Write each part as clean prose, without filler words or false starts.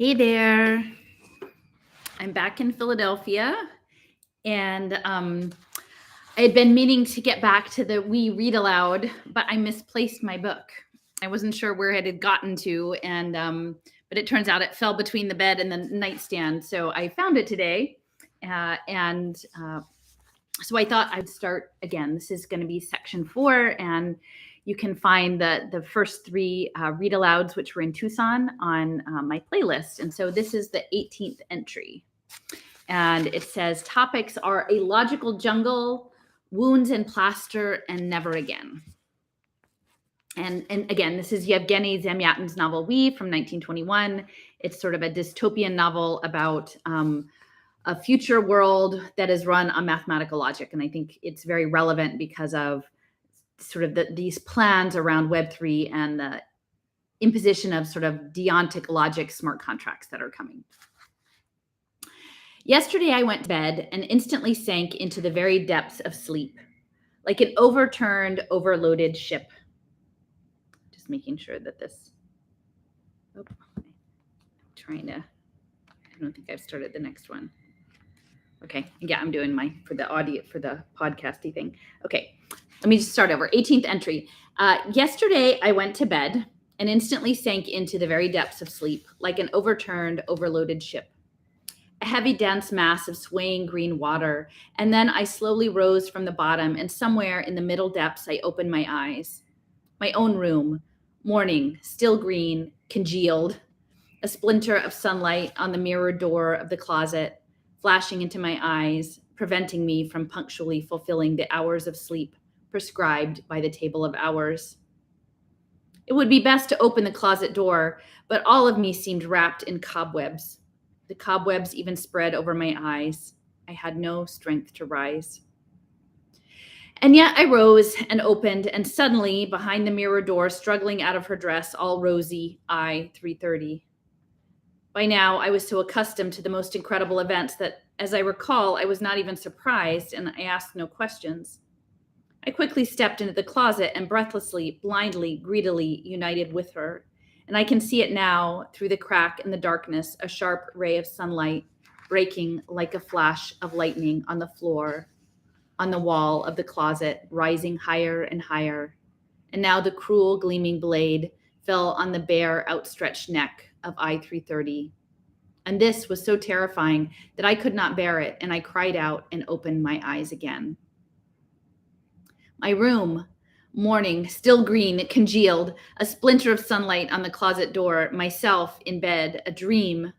Hey there. I'm back in Philadelphia, and I had been meaning to get back to the We Read Aloud, but I misplaced my book. I wasn't sure where it had gotten to, and but it turns out it fell between the bed and the nightstand. So I found it today, and so I thought I'd start again. This is going to be section 4, and you can find the first 3 read alouds, which were in Tucson, on my playlist. And so this is the 18th entry. And it says topics are a logical jungle, wounds and plaster, and never again. And again, this is Yvegeny Zamyatin's novel We from 1921. It's sort of a dystopian novel about a future world that is run on mathematical logic. And I think it's very relevant because of sort of these plans around Web3 and the imposition of sort of deontic logic smart contracts that are coming. Yesterday, I went to bed and instantly sank into the very depths of sleep, like an overturned, overloaded ship. Just making sure that this, I'm trying to, I don't think I've started the next one. Okay, yeah, I'm doing for the audio, for the podcasty thing. Okay, let me just start over. 18th entry. Yesterday, I went to bed and instantly sank into the very depths of sleep, like an overturned, overloaded ship. A heavy, dense mass of swaying green water, and then I slowly rose from the bottom, and somewhere in the middle depths, I opened my eyes. My own room, morning, still green, congealed, a splinter of sunlight on the mirrored door of the closet, flashing into my eyes, preventing me from punctually fulfilling the hours of sleep prescribed by the table of hours. It would be best to open the closet door, but all of me seemed wrapped in cobwebs. The cobwebs even spread over my eyes. I had no strength to rise. And yet I rose and opened, and suddenly, behind the mirror door, struggling out of her dress, all rosy, I, 3:30. By now, I was so accustomed to the most incredible events that, as I recall, I was not even surprised, and I asked no questions. I quickly stepped into the closet and breathlessly, blindly, greedily united with her. And I can see it now, through the crack in the darkness, a sharp ray of sunlight breaking like a flash of lightning on the floor, on the wall of the closet, rising higher and higher. And now the cruel, gleaming blade fell on the bare, outstretched neck of I-330. And this was so terrifying that I could not bear it, and I cried out and opened my eyes again. My room, morning, still green, congealed, a splinter of sunlight on the closet door, myself in bed, a dream.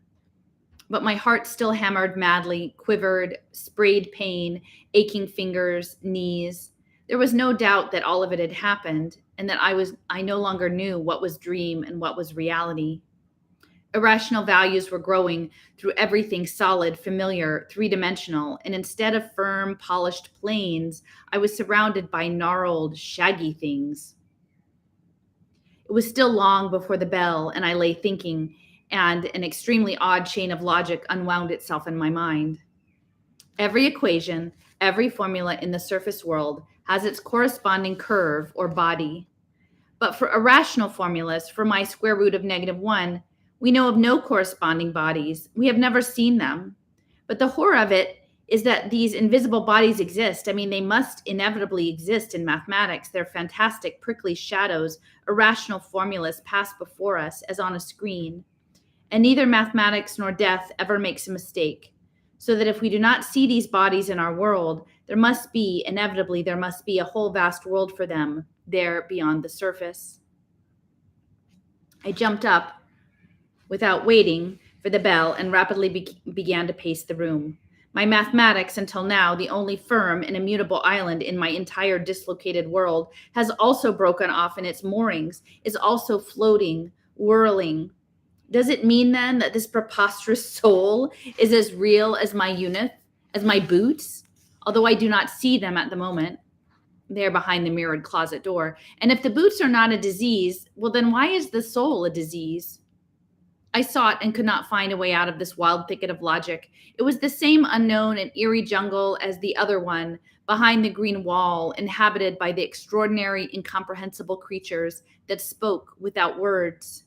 But my heart still hammered madly, quivered, sprayed pain, aching fingers, knees. There was no doubt that all of it had happened, and that I no longer knew what was dream and what was reality. Irrational values were growing through everything solid, familiar, three-dimensional, and instead of firm, polished planes, I was surrounded by gnarled, shaggy things. It was still long before the bell, and I lay thinking, and an extremely odd chain of logic unwound itself in my mind. Every equation, every formula in the surface world has its corresponding curve or body. But for irrational formulas, for my square root of -1, we know of no corresponding bodies. We have never seen them. But the horror of it is that these invisible bodies exist. I mean, they must inevitably exist in mathematics. They're fantastic, prickly shadows, irrational formulas pass before us as on a screen. And neither mathematics nor death ever makes a mistake. So that if we do not see these bodies in our world, there must be a whole vast world for them there beyond the surface. I jumped up without waiting for the bell and rapidly began to pace the room. My mathematics, until now the only firm and immutable island in my entire dislocated world, has also broken off in its moorings, is also floating, whirling. Does it mean then that this preposterous soul is as real as my unit, as my boots? Although I do not see them at the moment. They are behind the mirrored closet door. And if the boots are not a disease, well, then why is the soul a disease? I sought and could not find a way out of this wild thicket of logic. It was the same unknown and eerie jungle as the other one, behind the green wall, inhabited by the extraordinary, incomprehensible creatures that spoke without words.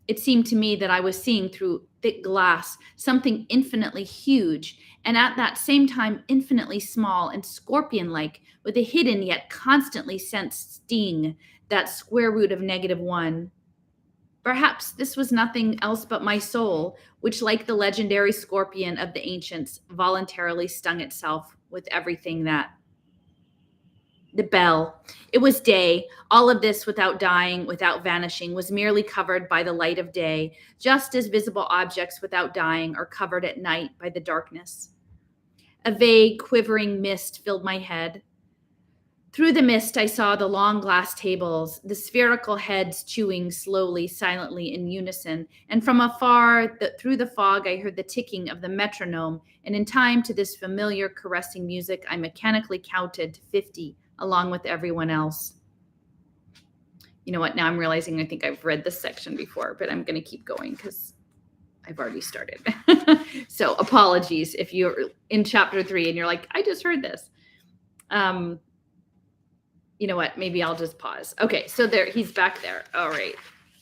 It seemed to me that I was seeing through thick glass something infinitely huge, and at that same time infinitely small and scorpion-like, with a hidden yet constantly sensed sting, that square root of -1. Perhaps this was nothing else but my soul, which, like the legendary scorpion of the ancients, voluntarily stung itself with everything that. The bell. It was day. All of this, without dying, without vanishing, was merely covered by the light of day, just as visible objects without dying are covered at night by the darkness. A vague, quivering mist filled my head. Through the mist, I saw the long glass tables, the spherical heads chewing slowly, silently, in unison, and from afar, through the fog, I heard the ticking of the metronome, and in time to this familiar, caressing music, I mechanically counted to 50, along with everyone else. You know what? Now I'm realizing I think I've read this section before, but I'm going to keep going because I've already started. So apologies if you're in chapter 3 and you're like, I just heard this. You know what? Maybe I'll just pause. Okay, so there, he's back there. All right.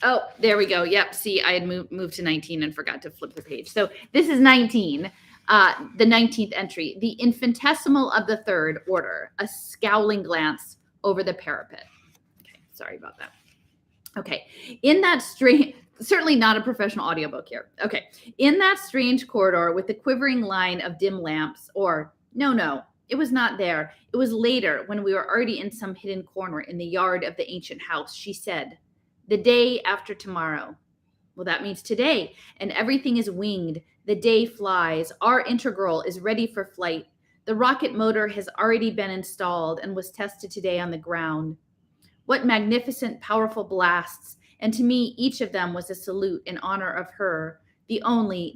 Oh, there we go. Yep. See, I had moved to 19 and forgot to flip the page. So this is 19, the 19th entry. The infinitesimal of the third order, a scowling glance over the parapet. Okay, sorry about that. Okay, in that strange, certainly not a professional audiobook here. Okay, in that strange corridor with the quivering line of dim lamps, or no, it was not there. It was later, when we were already in some hidden corner in the yard of the ancient house, she said, the day after tomorrow. Well, that means today, and everything is winged. The day flies. Our integral is ready for flight. The rocket motor has already been installed and was tested today on the ground. What magnificent, powerful blasts, and to me, each of them was a salute in honor of her, the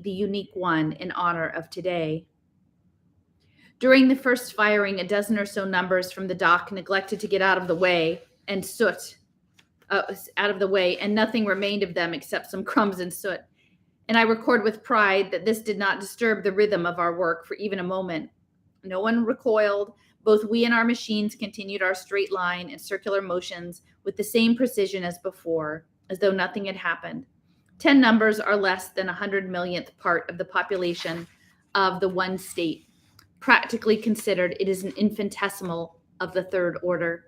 unique one in honor of today. During the first firing, a dozen or so numbers from the dock neglected to get out of the way, and nothing remained of them except some crumbs and soot. And I record with pride that this did not disturb the rhythm of our work for even a moment. No one recoiled. Both we and our machines continued our straight line and circular motions with the same precision as before, as though nothing had happened. 10 numbers are less than 100 millionth part of the population of the one state. Practically considered, it is an infinitesimal of the third order.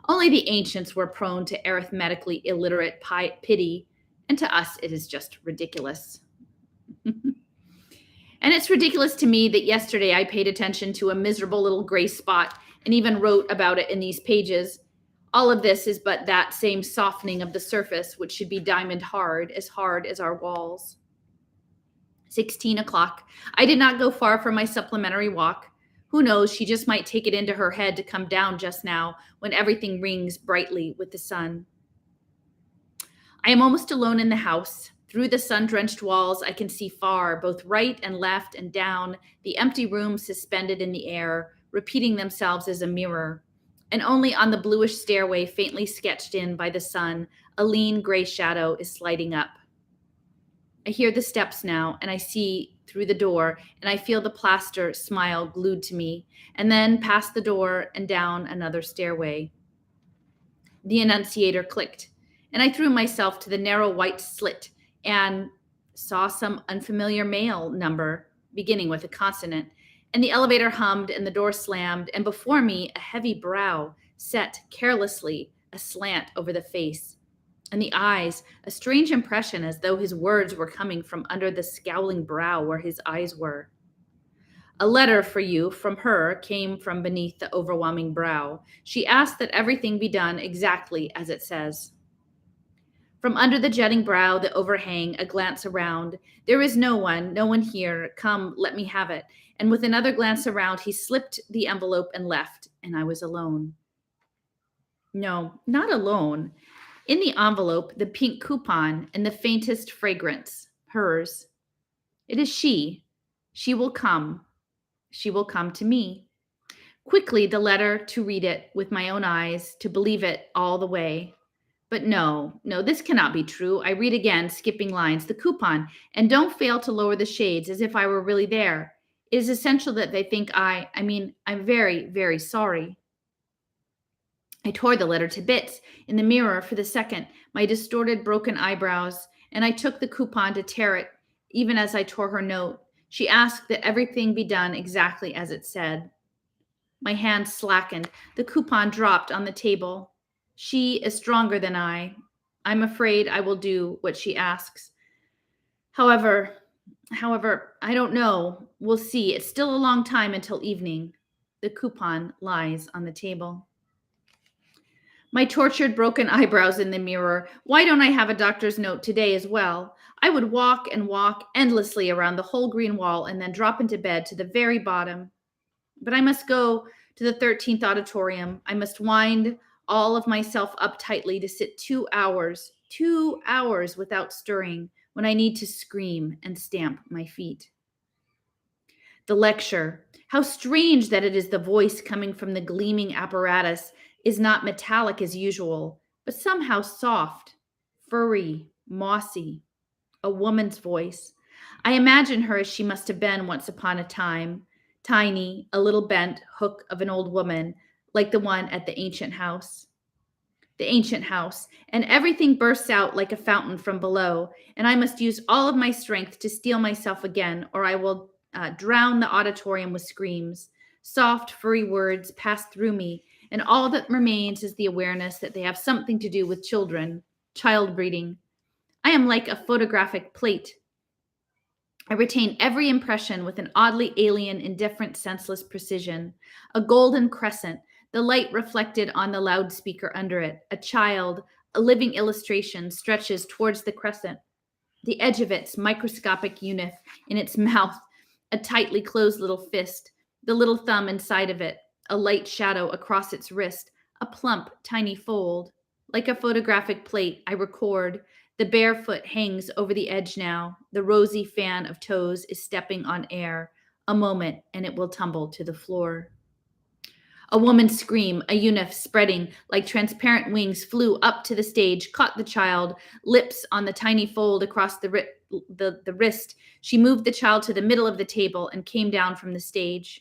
Only the ancients were prone to arithmetically illiterate pity, and to us it is just ridiculous. And it's ridiculous to me that yesterday I paid attention to a miserable little gray spot and even wrote about it in these pages. All of this is but that same softening of the surface, which should be diamond hard as our walls. 16 o'clock. I did not go far from my supplementary walk. Who knows, she just might take it into her head to come down just now when everything rings brightly with the sun. I am almost alone in the house. Through the sun-drenched walls, I can see far, both right and left and down, the empty rooms suspended in the air, repeating themselves as a mirror. And only on the bluish stairway, faintly sketched in by the sun, a lean gray shadow is sliding up. I hear the steps now, and I see through the door, and I feel the plaster smile glued to me, and then past the door and down another stairway. The annunciator clicked, and I threw myself to the narrow white slit and saw some unfamiliar male number beginning with a consonant, and the elevator hummed and the door slammed, and before me a heavy brow set carelessly aslant over the face, and the eyes, a strange impression as though his words were coming from under the scowling brow where his eyes were. A letter for you from her came from beneath the overwhelming brow. She asked that everything be done exactly as it says. From under the jutting brow, the overhang, a glance around. There is no one here. Come, let me have it. And with another glance around, he slipped the envelope and left, and I was alone. No, not alone. In the envelope, the pink coupon and the faintest fragrance, hers. It is she. She will come. She will come to me. Quickly, the letter, to read it with my own eyes, to believe it all the way. But no, this cannot be true. I read again, skipping lines, the coupon, and don't fail to lower the shades as if I were really there. It is essential that they think I'm very, very sorry. I tore the letter to bits in the mirror for the second, my distorted, broken eyebrows, and I took the coupon to tear it even as I tore her note. She asked that everything be done exactly as it said. My hand slackened. The coupon dropped on the table. She is stronger than I. I'm afraid I will do what she asks. However, I don't know. We'll see. It's still a long time until evening. The coupon lies on the table. My tortured, broken eyebrows in the mirror. Why don't I have a doctor's note today as well? I would walk and walk endlessly around the whole green wall and then drop into bed to the very bottom. But I must go to the 13th auditorium. I must wind all of myself up tightly to sit 2 hours without stirring when I need to scream and stamp my feet. The lecture. How strange that it is the voice coming from the gleaming apparatus is not metallic as usual, but somehow soft, furry, mossy. A woman's voice. I imagine her as she must have been once upon a time, tiny, a little bent hook of an old woman, like the one at the ancient house. The ancient house, and everything bursts out like a fountain from below, and I must use all of my strength to steel myself again, or I will drown the auditorium with screams. Soft, furry words pass through me, and all that remains is the awareness that they have something to do with children, child breeding. I am like a photographic plate. I retain every impression with an oddly alien, indifferent, senseless precision. A golden crescent, the light reflected on the loudspeaker under it. A child, a living illustration, stretches towards the crescent. The edge of its microscopic unit in its mouth, a tightly closed little fist, the little thumb inside of it, a light shadow across its wrist, a plump, tiny fold. Like a photographic plate, I record. The bare foot hangs over the edge now. The rosy fan of toes is stepping on air. A moment, and it will tumble to the floor. A woman's scream, a eunuch spreading like transparent wings, flew up to the stage, caught the child, lips on the tiny fold across the wrist. She moved the child to the middle of the table and came down from the stage.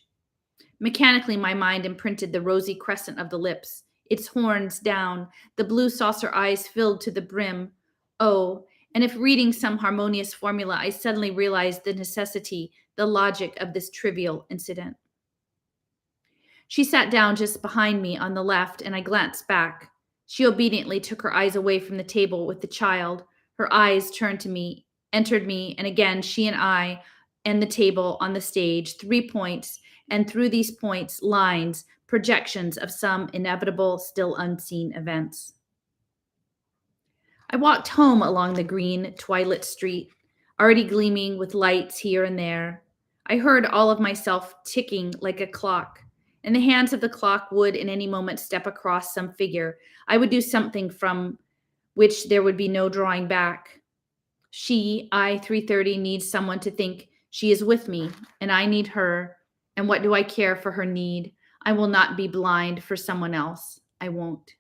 Mechanically, my mind imprinted the rosy crescent of the lips, its horns down, the blue saucer eyes filled to the brim. Oh, and if reading some harmonious formula, I suddenly realized the necessity, the logic of this trivial incident. She sat down just behind me on the left, and I glanced back. She obediently took her eyes away from the table with the child. Her eyes turned to me, entered me, and again she and I and the table on the stage, 3 points, and through these points, lines, projections of some inevitable, still unseen events. I walked home along the green, twilit street, already gleaming with lights here and there. I heard all of myself ticking like a clock, and the hands of the clock would in any moment step across some figure. I would do something from which there would be no drawing back. She, I, 3:30, needs someone to think she is with me, and I need her. And what do I care for her need? I will not be blind for someone else. I won't.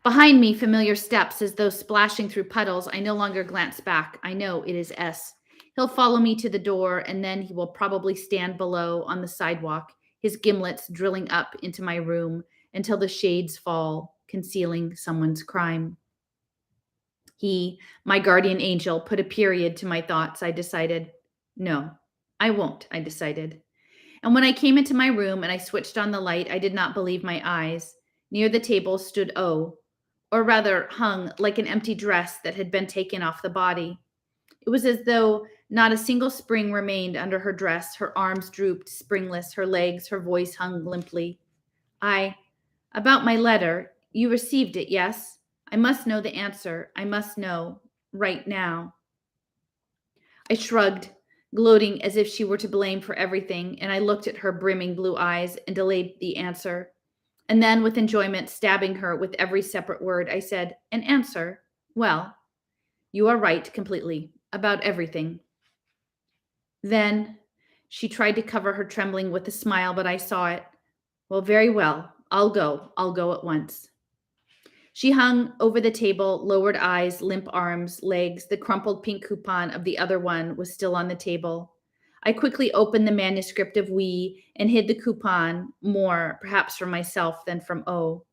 Behind me, familiar steps as though splashing through puddles. I no longer glance back. I know it is S. He'll follow me to the door, and then he will probably stand below on the sidewalk, his gimlets drilling up into my room until the shades fall, concealing someone's crime. He, my guardian angel, put a period to my thoughts. I decided. No, I won't, I decided. And when I came into my room and I switched on the light, I did not believe my eyes. Near the table stood O, or rather hung like an empty dress that had been taken off the body. It was as though not a single spring remained under her dress. Her arms drooped, springless, her legs, her voice hung limply. About my letter, you received it, yes? I must know the answer. I must know, right now. I shrugged, gloating as if she were to blame for everything, and I looked at her brimming blue eyes and delayed the answer. And then, with enjoyment, stabbing her with every separate word, I said, an answer? Well, you are right completely, about everything. Then she tried to cover her trembling with a smile, but I saw it. Well, very well. I'll go at once. She hung over the table, lowered eyes, limp arms, legs. The crumpled pink coupon of the other one was still on the table. I quickly opened the manuscript of We and hid the coupon, more, perhaps from myself than from O.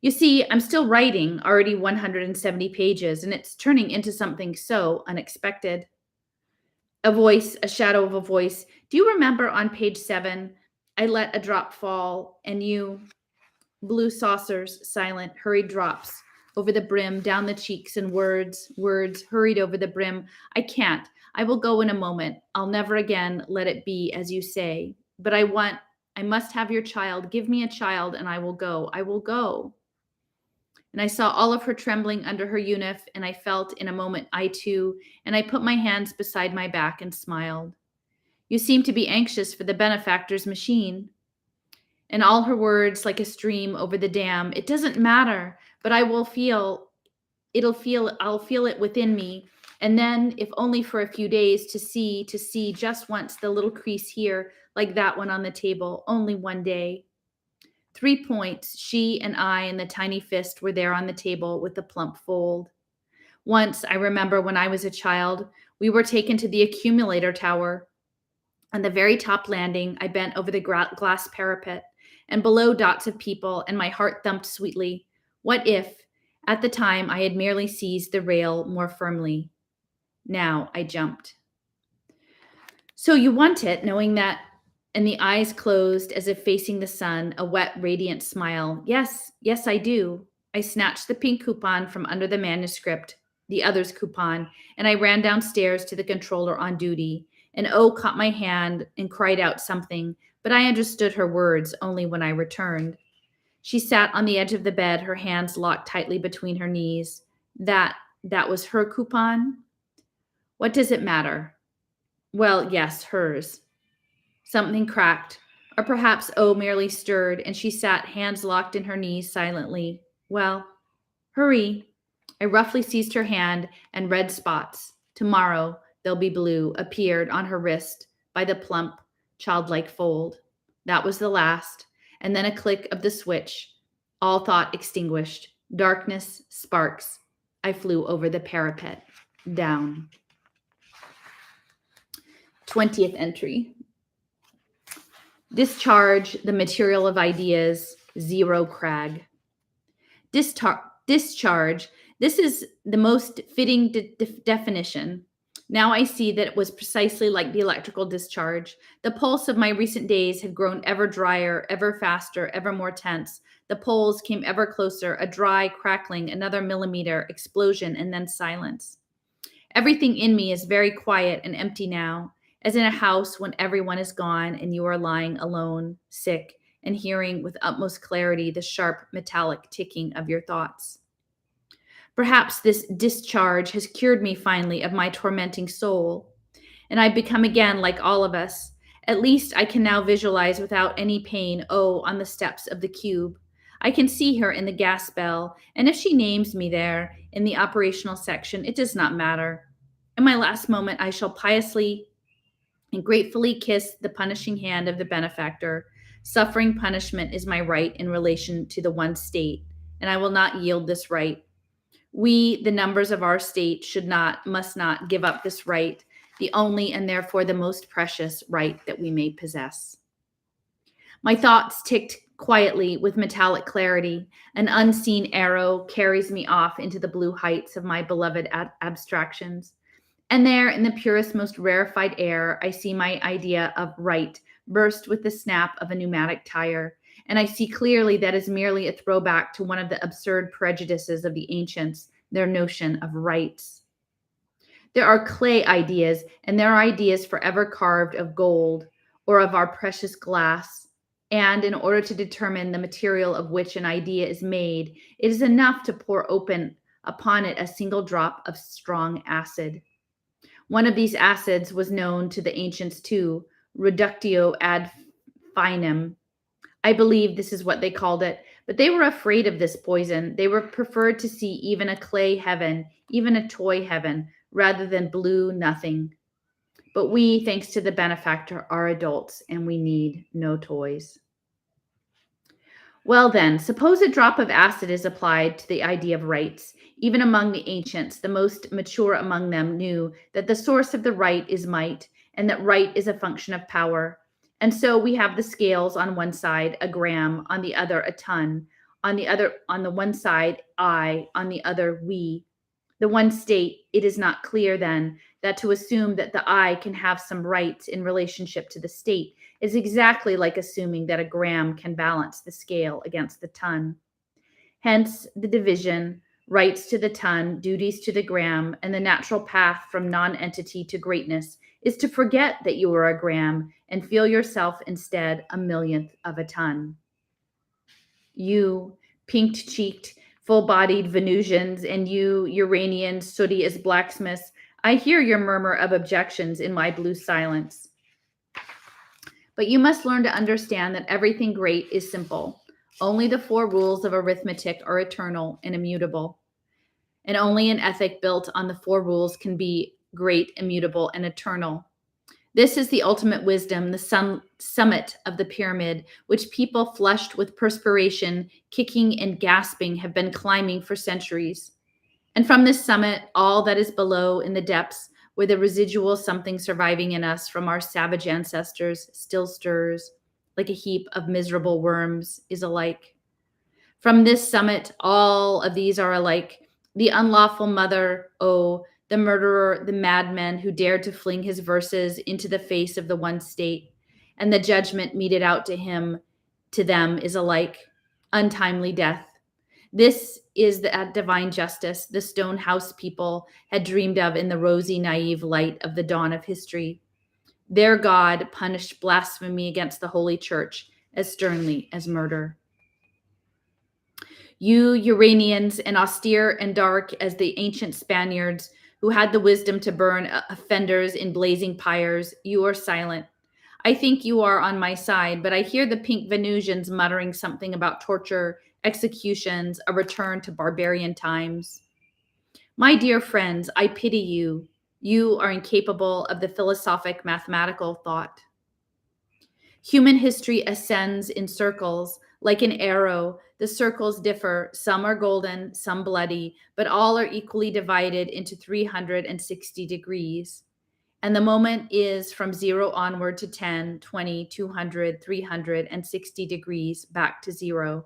You see, I'm still writing, already 170 pages, and it's turning into something so unexpected. A voice, a shadow of a voice. Do you remember on page 7, I let a drop fall, and you, blue saucers, silent, hurried drops over the brim, down the cheeks, and words hurried over the brim. I can't. I will go in a moment. I'll never again let it be as you say. But I must have your child. Give me a child, and I will go. I will go. And I saw all of her trembling under her unif, and I felt in a moment I too, and I put my hands beside my back and smiled. You seem to be anxious for the benefactor's machine. And all her words like a stream over the dam. It doesn't matter, but I'll feel it within me. And then, if only for a few days, to see just once the little crease here, like that one on the table, only one day. 3 points, she and I and the tiny fist were there on the table with the plump fold. Once, I remember when I was a child, we were taken to the accumulator tower. On the very top landing, I bent over the glass parapet, and below dots of people, and my heart thumped sweetly. What if, at the time, I had merely seized the rail more firmly? Now I jumped. So you want it, knowing that, and the eyes closed as if facing the sun, a wet, radiant smile. Yes, yes, I do. I snatched the pink coupon from under the manuscript, the other's coupon, and I ran downstairs to the controller on duty. And O caught my hand and cried out something, but I understood her words only when I returned. She sat on the edge of the bed, her hands locked tightly between her knees. That was her coupon? What does it matter? Well, yes, hers. Something cracked, or perhaps O merely stirred, and she sat, hands locked in her knees, silently. Well, hurry. I roughly seized her hand, and red spots, tomorrow they'll be blue, appeared on her wrist by the plump, childlike fold. That was the last, and then a click of the switch. All thought extinguished. Darkness, sparks. I flew over the parapet, down. 20th entry. Discharge, the material of ideas, zero crag. Discharge, this is the most fitting definition. Now I see that it was precisely like the electrical discharge. The pulse of my recent days had grown ever drier, ever faster, ever more tense. The poles came ever closer, a dry crackling, another millimeter, explosion, and then silence. Everything in me is very quiet and empty now, as in a house when everyone is gone and you are lying alone, sick, and hearing with utmost clarity the sharp, metallic ticking of your thoughts. Perhaps this discharge has cured me finally of my tormenting soul, and I've become again like all of us. At least I can now visualize without any pain on the steps of the cube. I can see her in the gas bell, and if she names me there in the operational section, it does not matter. In my last moment, I shall piously and gratefully kiss the punishing hand of the benefactor. Suffering punishment is my right in relation to the one state, and I will not yield this right. We, the numbers of our state, must not give up this right, the only and therefore the most precious right that we may possess. My thoughts ticked quietly with metallic clarity. An unseen arrow carries me off into the blue heights of my beloved abstractions. And there, in the purest, most rarefied air, I see my idea of right burst with the snap of a pneumatic tire. And I see clearly that is merely a throwback to one of the absurd prejudices of the ancients, their notion of rights. There are clay ideas, and there are ideas forever carved of gold or of our precious glass. And in order to determine the material of which an idea is made, it is enough to pour open upon it a single drop of strong acid. One of these acids was known to the ancients too, reductio ad finem. I believe this is what they called it, but they were afraid of this poison. They were preferred to see even a clay heaven, even a toy heaven, rather than blue nothing. But we, thanks to the benefactor, are adults, and we need no toys. Well then, suppose a drop of acid is applied to the idea of rights. Even among the ancients, the most mature among them knew that the source of the right is might, and that right is a function of power. And so we have the scales on one side, a gram, on the other, a ton. On the one side, I, on the other, we. The one state, it is not clear then that to assume that the I can have some rights in relationship to the state is exactly like assuming that a gram can balance the scale against the ton. Hence the division, rights to the ton, duties to the gram, and the natural path from non-entity to greatness is to forget that you are a gram and feel yourself instead a millionth of a ton. You, pink-cheeked, full-bodied Venusians, and you, Uranians, sooty as blacksmiths, I hear your murmur of objections in my blue silence. But you must learn to understand that everything great is simple. Only the 4 rules of arithmetic are eternal and immutable. And only an ethic built on the 4 rules can be great, immutable, and eternal. This is the ultimate wisdom, the summit of the pyramid, which people flushed with perspiration, kicking and gasping, have been climbing for centuries. And from this summit, all that is below in the depths, where the residual something surviving in us from our savage ancestors still stirs, like a heap of miserable worms, is alike. From this summit, all of these are alike. The unlawful mother, the murderer, the madman who dared to fling his verses into the face of the one state, and the judgment meted out to him, to them, is alike. Untimely death. This is the divine justice the Stonehouse people had dreamed of in the rosy, naive light of the dawn of history. Their God punished blasphemy against the Holy Church as sternly as murder. You, Uranians, and austere and dark as the ancient Spaniards who had the wisdom to burn offenders in blazing pyres, you are silent. I think you are on my side, but I hear the pink Venusians muttering something about torture, executions, a return to barbarian times. My dear friends, I pity you. You are incapable of the philosophic mathematical thought. Human history ascends in circles, like an arrow. The circles differ. Some are golden, some bloody, but all are equally divided into 360 degrees. And the moment is from 0 onward to 10, 20, 200, 360 degrees back to 0.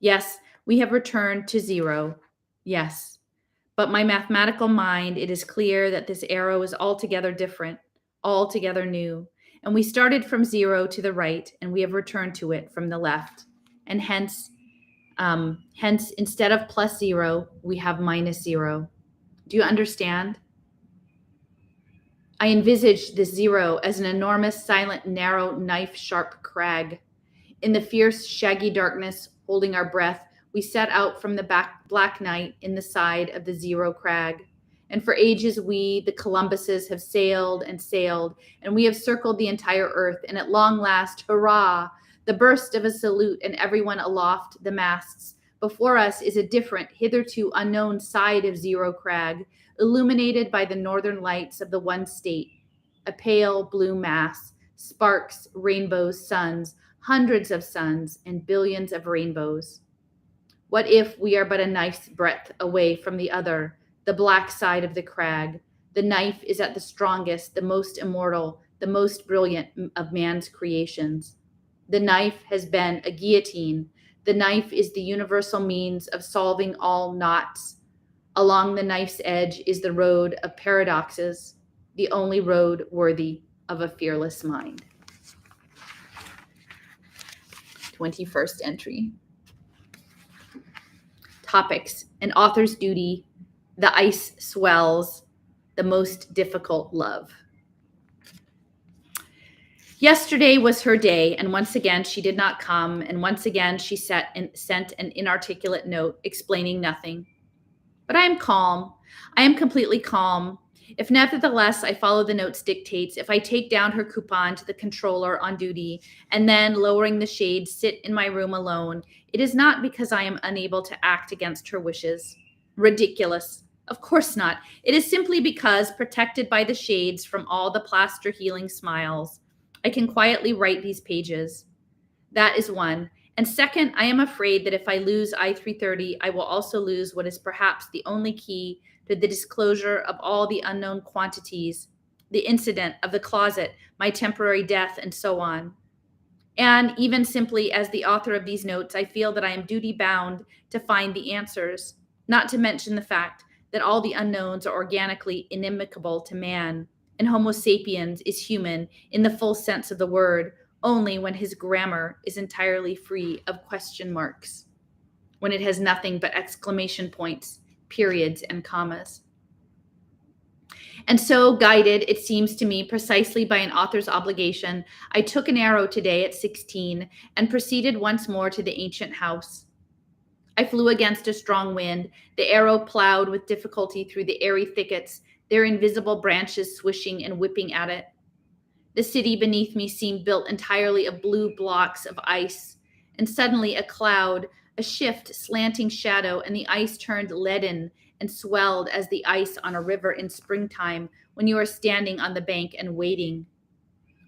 Yes, we have returned to 0. Yes. But my mathematical mind, it is clear that this arrow is altogether different, altogether new. And we started from 0 to the right, and we have returned to it from the left. And hence, instead of plus 0, we have minus 0. Do you understand? I envisage this 0 as an enormous, silent, narrow, knife-sharp crag. In the fierce, shaggy darkness, holding our breath, we set out from the black night in the side of the 0 crag. And for ages we, the Columbuses, have sailed and sailed, and we have circled the entire earth, and at long last, hurrah, the burst of a salute, and everyone aloft, the masts. Before us is a different, hitherto unknown side of 0 crag, illuminated by the northern lights of the one state, a pale blue mass, sparks, rainbows, suns, hundreds of suns, and billions of rainbows. What if we are but a knife's breadth away from the other, the black side of the crag? The knife is at the strongest, the most immortal, the most brilliant of man's creations. The knife has been a guillotine. The knife is the universal means of solving all knots. Along the knife's edge is the road of paradoxes, the only road worthy of a fearless mind. 21st entry. Topics: an author's duty, the ice swells, the most difficult love. Yesterday was her day, and once again she did not come, and once again she sent an inarticulate note explaining nothing. But I am calm. I am completely calm. If nevertheless I follow the note's dictates, if I take down her coupon to the controller on duty, and then, lowering the shades, sit in my room alone, it is not because I am unable to act against her wishes. Ridiculous. Of course not. It is simply because, protected by the shades from all the plaster healing smiles, I can quietly write these pages. That is one. And second, I am afraid that if I lose I-330, I will also lose what is perhaps the only key to the disclosure of all the unknown quantities, the incident of the closet, my temporary death, and so on. And even simply as the author of these notes, I feel that I am duty bound to find the answers, not to mention the fact that all the unknowns are organically inimical to man, and Homo sapiens is human in the full sense of the word only when his grammar is entirely free of question marks, when it has nothing but exclamation points, periods, and commas. And so, guided, it seems to me, precisely by an author's obligation, I took an arrow today at 16 and proceeded once more to the ancient house. I flew against a strong wind. The arrow plowed with difficulty through the airy thickets, their invisible branches swishing and whipping at it. The city beneath me seemed built entirely of blue blocks of ice, and suddenly a cloud, a shift, slanting shadow, and the ice turned leaden and swelled as the ice on a river in springtime when you are standing on the bank and waiting.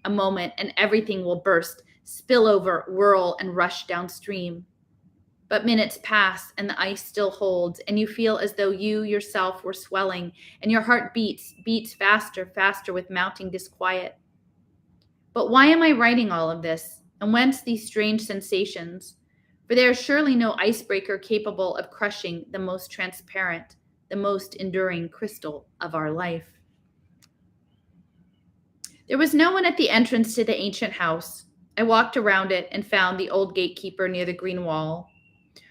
A moment, and everything will burst, spill over, whirl, and rush downstream. But minutes pass, and the ice still holds, and you feel as though you yourself were swelling, and your heart beats faster, faster with mounting disquiet. But why am I writing all of this, and whence these strange sensations? For there is surely no icebreaker capable of crushing the most transparent, the most enduring crystal of our life. There was no one at the entrance to the ancient house. I walked around it and found the old gatekeeper near the green wall.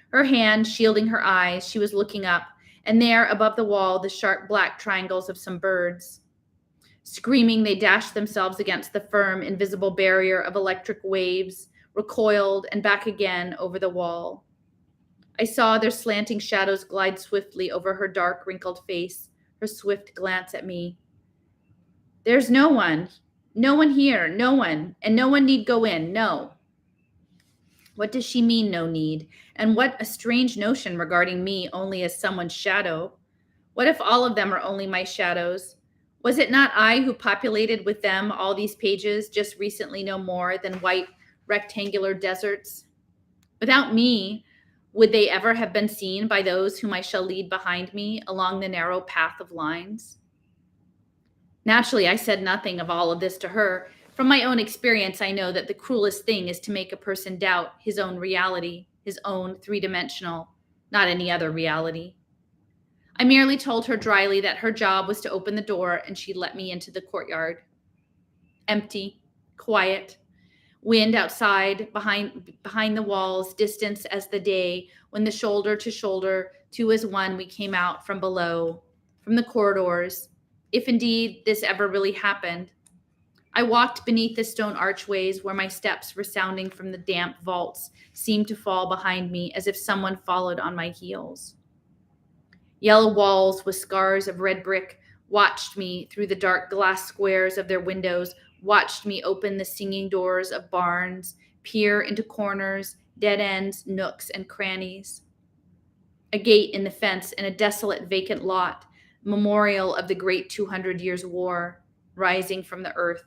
Her hand shielding her eyes, she was looking up, and there above the wall the sharp black triangles of some birds. Screaming, they dashed themselves against the firm, invisible barrier of electric waves, recoiled, and back again over the wall. I saw their slanting shadows glide swiftly over her dark, wrinkled face, her swift glance at me. There's no one here, no one, and no one need go in, no. What does she mean, no need? And what a strange notion regarding me only as someone's shadow. What if all of them are only my shadows? Was it not I who populated with them all these pages, just recently no more than white rectangular deserts? Without me, would they ever have been seen by those whom I shall lead behind me along the narrow path of lines? Naturally, I said nothing of all of this to her. From my own experience, I know that the cruelest thing is to make a person doubt his own reality, his own three-dimensional, not any other reality. I merely told her dryly that her job was to open the door, and she'd let me into the courtyard. Empty, quiet, wind outside, behind the walls, distance as the day, when the shoulder to shoulder, two as one, we came out from below, from the corridors, if indeed this ever really happened. I walked beneath the stone archways where my steps, resounding from the damp vaults, seemed to fall behind me as if someone followed on my heels. Yellow walls with scars of red brick watched me through the dark glass squares of their windows, watched me open the singing doors of barns, peer into corners, dead ends, nooks, and crannies. A gate in the fence and a desolate vacant lot, memorial of the great 200 years' war, rising from the earth.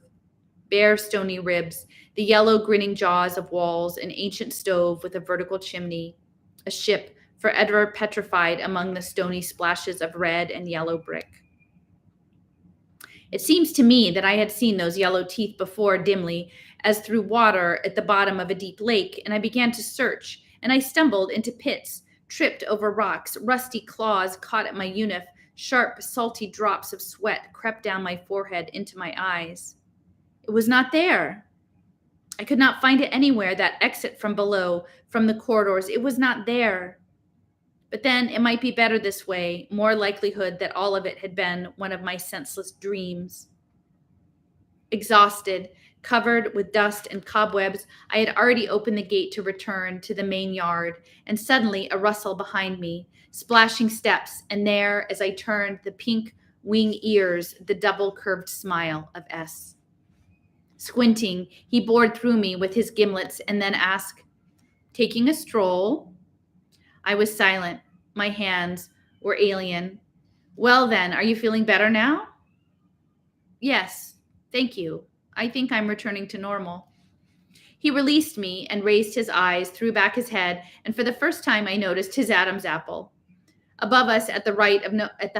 Bare stony ribs, the yellow grinning jaws of walls, an ancient stove with a vertical chimney, a ship forever petrified among the stony splashes of red and yellow brick. It seems to me that I had seen those yellow teeth before dimly, as through water at the bottom of a deep lake, and I began to search, and I stumbled into pits, tripped over rocks, rusty claws caught at my uniform, sharp, salty drops of sweat crept down my forehead into my eyes. It was not there. I could not find it anywhere, that exit from below, from the corridors. It was not there. But then it might be better this way, more likelihood that all of it had been one of my senseless dreams. Exhausted, covered with dust and cobwebs, I had already opened the gate to return to the main yard, and suddenly a rustle behind me, splashing steps, and there, as I turned, the pink wing ears, the double-curved smile of S. Squinting, he bored through me with his gimlets and then asked, "Taking a stroll?" I was silent. My hands were alien. "Well then, are you feeling better now?" "Yes, thank you. I think I'm returning to normal." He released me and raised his eyes, threw back his head, and for the first time I noticed his Adam's apple. Above us, at the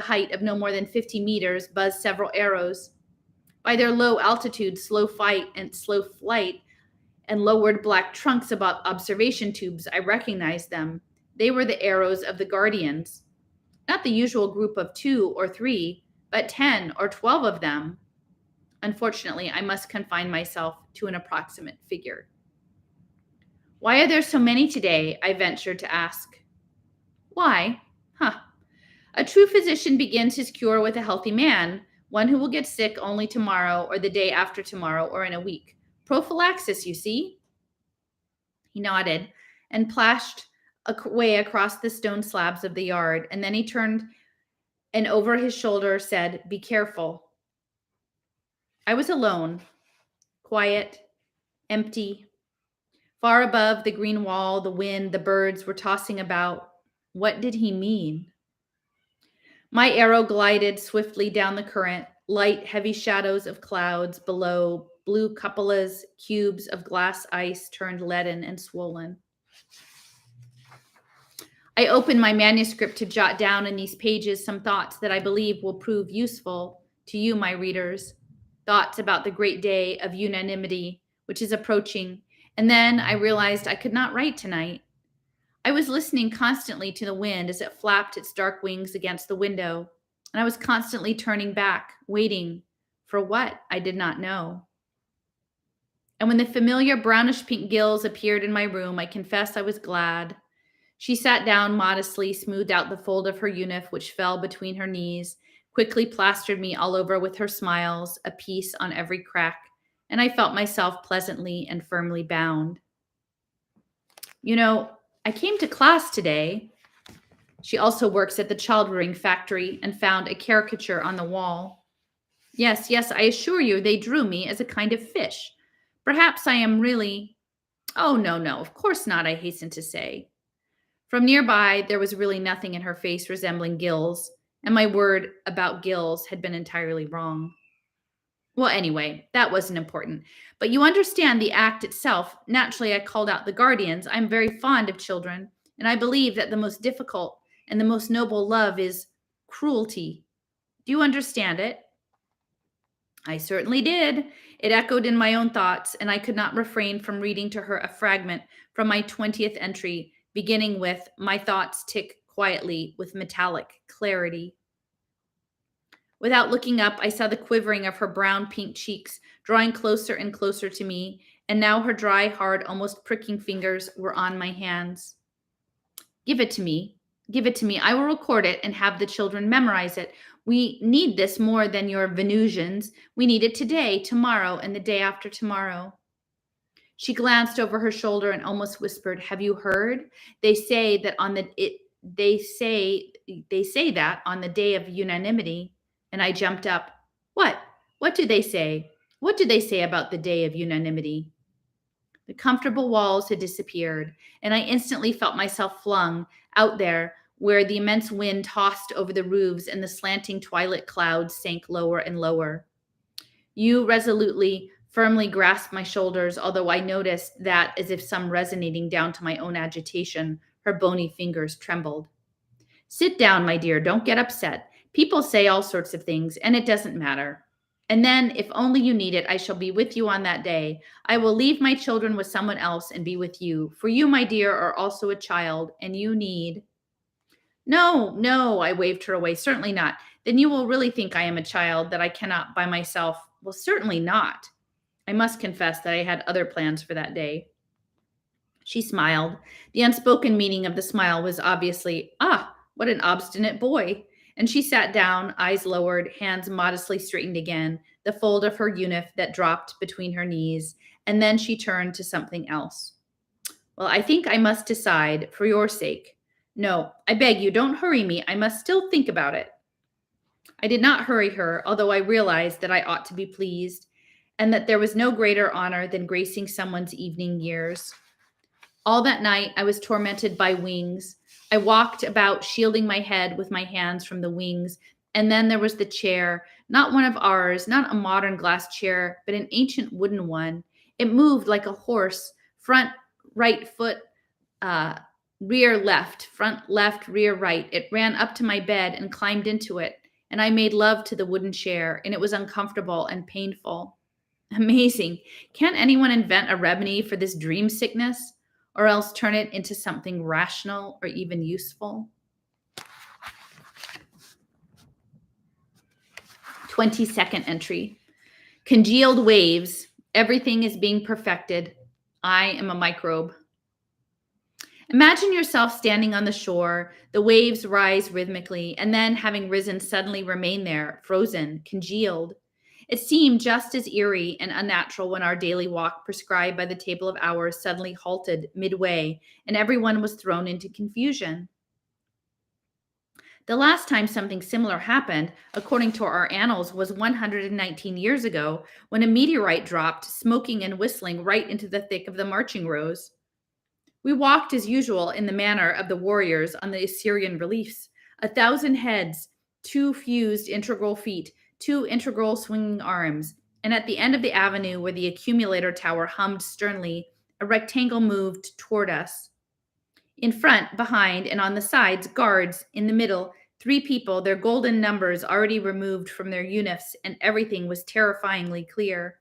height of no more than 50 meters, buzzed several arrows. By their low altitude, slow flight, and lowered black trunks about observation tubes, I recognized them. They were the arrows of the guardians. Not the usual group of 2 or 3, but 10 or 12 of them. Unfortunately, I must confine myself to an approximate figure. Why are there so many today? I ventured to ask. Why? A true physician begins his cure with a healthy man, one who will get sick only tomorrow or the day after tomorrow or in a week. Prophylaxis, you see? He nodded and plashed away across the stone slabs of the yard, and then he turned and over his shoulder said, "Be careful." I was alone, quiet, empty. Far above the green wall, the wind, the birds were tossing about. What did he mean? My arrow glided swiftly down the current, light, heavy shadows of clouds below, blue cupolas, cubes of glass ice turned leaden and swollen. I opened my manuscript to jot down in these pages some thoughts that I believe will prove useful to you, my readers. Thoughts about the great day of unanimity, which is approaching. And then I realized I could not write tonight. I was listening constantly to the wind as it flapped its dark wings against the window, and I was constantly turning back, waiting for what I did not know. And when the familiar brownish pink gills appeared in my room, I confess I was glad. She sat down modestly, smoothed out the fold of her uniform which fell between her knees, quickly plastered me all over with her smiles, a piece on every crack, and I felt myself pleasantly and firmly bound. You know, I came to class today. She also works at the child rearing factory and found a caricature on the wall. Yes, I assure you they drew me as a kind of fish. Perhaps I am really... Oh, no, of course not, I hastened to say. From nearby, there was really nothing in her face resembling gills, and my word about gills had been entirely wrong. Well, anyway, that wasn't important. But you understand the act itself. Naturally, I called out the guardians. I'm very fond of children, and I believe that the most difficult and the most noble love is cruelty. Do you understand it? I certainly did. It echoed in my own thoughts, and I could not refrain from reading to her a fragment from my 20th entry, beginning with, "My thoughts tick quietly with metallic clarity." Without looking up, I saw the quivering of her brown pink cheeks, drawing closer and closer to me, and now her dry, hard, almost pricking fingers were on my hands. Give it to me. Give it to me. I will record it and have the children memorize it. We need this more than your Venusians. We need it today, tomorrow, and the day after tomorrow. She glanced over her shoulder and almost whispered, "Have you heard? They say that on the day of unanimity." And I jumped up. What? What do they say? What do they say about the day of unanimity? The comfortable walls had disappeared, and I instantly felt myself flung out there where the immense wind tossed over the roofs and the slanting twilight clouds sank lower and lower. You resolutely, firmly grasped my shoulders, although I noticed that, as if some resonating down to my own agitation, her bony fingers trembled. "Sit down, my dear. Don't get upset. People say all sorts of things, and it doesn't matter. And then, if only you need it, I shall be with you on that day. I will leave my children with someone else and be with you. For you, my dear, are also a child, and you need..." No, I waved her away. "Certainly not. Then you will really think I am a child, that I cannot by myself..." "Well, certainly not." I must confess that I had other plans for that day. She smiled. The unspoken meaning of the smile was obviously, what an obstinate boy. And she sat down, eyes lowered, hands modestly straightened again, the fold of her uniform that dropped between her knees, and then she turned to something else. "Well, I think I must decide, for your sake. No, I beg you, don't hurry me. I must still think about it." I did not hurry her, although I realized that I ought to be pleased, and that there was no greater honor than gracing someone's evening years. All that night, I was tormented by wings. I walked about shielding my head with my hands from the wings, and then there was the chair, not one of ours, not a modern glass chair, but an ancient wooden one. It moved like a horse, front, right foot, rear left, front left, rear right. It ran up to my bed and climbed into it, and I made love to the wooden chair, and it was uncomfortable and painful. Amazing. Can't anyone invent a remedy for this dream sickness, or else turn it into something rational or even useful? 22nd entry. Congealed waves. Everything is being perfected. I am a microbe. Imagine yourself standing on the shore. The waves rise rhythmically, and then, having risen, suddenly remain there, frozen, congealed. It seemed just as eerie and unnatural when our daily walk prescribed by the table of hours suddenly halted midway, and everyone was thrown into confusion. The last time something similar happened, according to our annals, was 119 years ago, when a meteorite dropped, smoking and whistling, right into the thick of the marching rows. We walked as usual in the manner of the warriors on the Assyrian reliefs, 1,000 heads, 2 fused integral feet, 2 integral swinging arms, and at the end of the avenue where the accumulator tower hummed sternly, a rectangle moved toward us. In front, behind, and on the sides, guards. In the middle, 3 people, their golden numbers already removed from their uniforms, and everything was terrifyingly clear.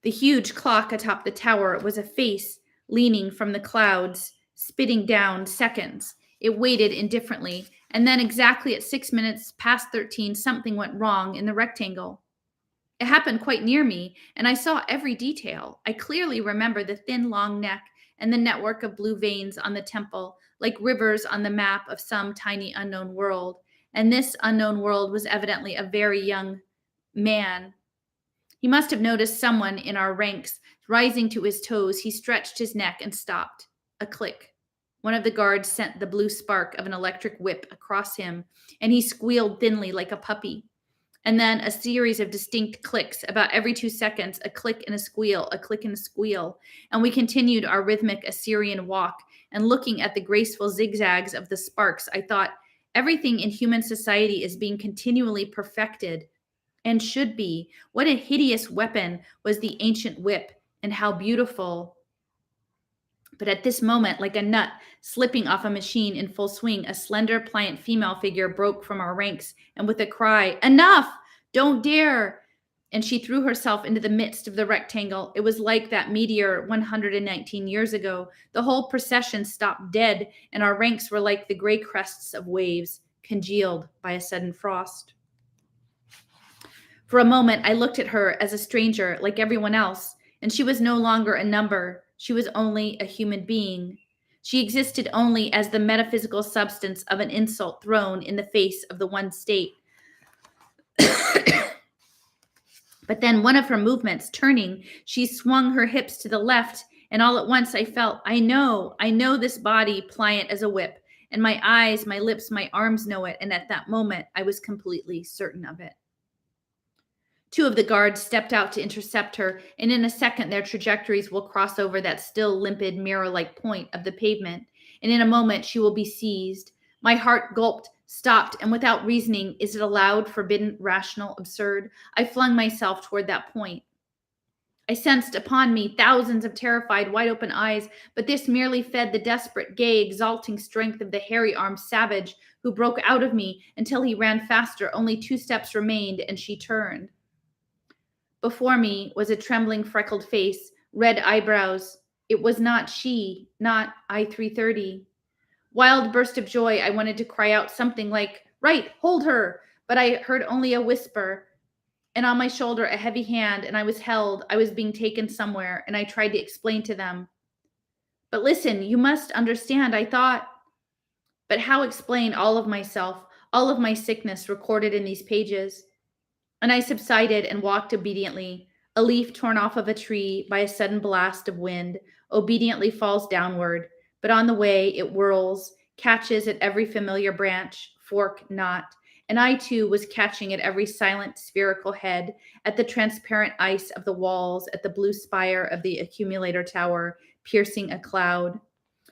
The huge clock atop the tower was a face leaning from the clouds, spitting down seconds. It waited indifferently, and then exactly at 6 minutes past 13, something went wrong in the rectangle. It happened quite near me, and I saw every detail. I clearly remember the thin, long neck and the network of blue veins on the temple, like rivers on the map of some tiny unknown world. And this unknown world was evidently a very young man. He must have noticed someone in our ranks. Rising to his toes, he stretched his neck and stopped. A click. One of the guards sent the blue spark of an electric whip across him, and he squealed thinly like a puppy. And then a series of distinct clicks, about every 2 seconds, a click and a squeal, a click and a squeal. And we continued our rhythmic Assyrian walk, and looking at the graceful zigzags of the sparks, I thought, everything in human society is being continually perfected, and should be. What a hideous weapon was the ancient whip, and how beautiful. But at this moment, like a nut slipping off a machine in full swing, a slender, pliant female figure broke from our ranks, and with a cry, "Enough! Don't dare!" and she threw herself into the midst of the rectangle. It was like that meteor 119 years ago. The whole procession stopped dead, and our ranks were like the gray crests of waves, congealed by a sudden frost. For a moment, I looked at her as a stranger, like everyone else, and she was no longer a number. She was only a human being. She existed only as the metaphysical substance of an insult thrown in the face of the one state. But then one of her movements, turning, she swung her hips to the left, and all at once I felt, I know this body, pliant as a whip, and my eyes, my lips, my arms know it, and at that moment I was completely certain of it. 2 of the guards stepped out to intercept her, and in a second their trajectories will cross over that still limpid mirror-like point of the pavement, and in a moment she will be seized. My heart gulped, stopped, and without reasoning, is it allowed, forbidden, rational, absurd? I flung myself toward that point. I sensed upon me thousands of terrified, wide-open eyes, but this merely fed the desperate, gay, exalting strength of the hairy-armed savage who broke out of me until he ran faster. Only 2 steps remained, and she turned. Before me was a trembling, freckled face, red eyebrows. It was not she, not I-330. Wild burst of joy, I wanted to cry out something like, "Right, hold her!" But I heard only a whisper, and on my shoulder a heavy hand, and I was held. I was being taken somewhere, and I tried to explain to them. But listen, you must understand, I thought. But how explain all of myself, all of my sickness recorded in these pages? And I subsided and walked obediently. A leaf torn off of a tree by a sudden blast of wind obediently falls downward, but on the way it whirls, catches at every familiar branch, fork not. And I too was catching at every silent spherical head, at the transparent ice of the walls, at the blue spire of the accumulator tower, piercing a cloud.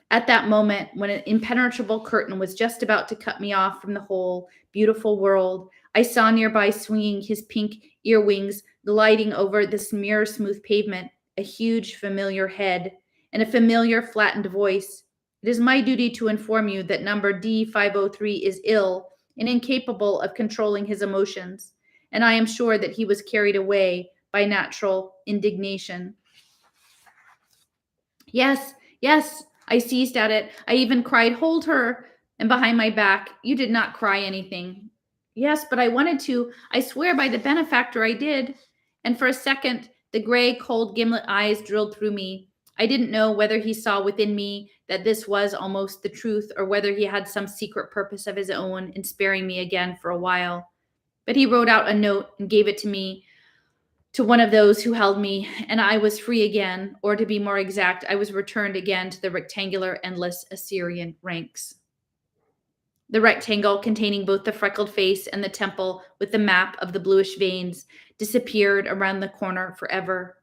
At that moment, when an impenetrable curtain was just about to cut me off from the whole beautiful world, I saw nearby, swinging his pink earwings, gliding over this mirror-smooth pavement, a huge familiar head and a familiar flattened voice. It is my duty to inform you that number D503 is ill and incapable of controlling his emotions, and I am sure that he was carried away by natural indignation. Yes, yes, I seized at it. I even cried, "Hold her!" And behind my back, "You did not cry anything." Yes, but I wanted to. I swear by the benefactor I did. And for a second, the gray, cold gimlet eyes drilled through me. I didn't know whether he saw within me that this was almost the truth, or whether he had some secret purpose of his own in sparing me again for a while. But he wrote out a note and gave it to me, to one of those who held me, and I was free again, or to be more exact, I was returned again to the rectangular, endless Assyrian ranks. The rectangle, containing both the freckled face and the temple with the map of the bluish veins, disappeared around the corner forever.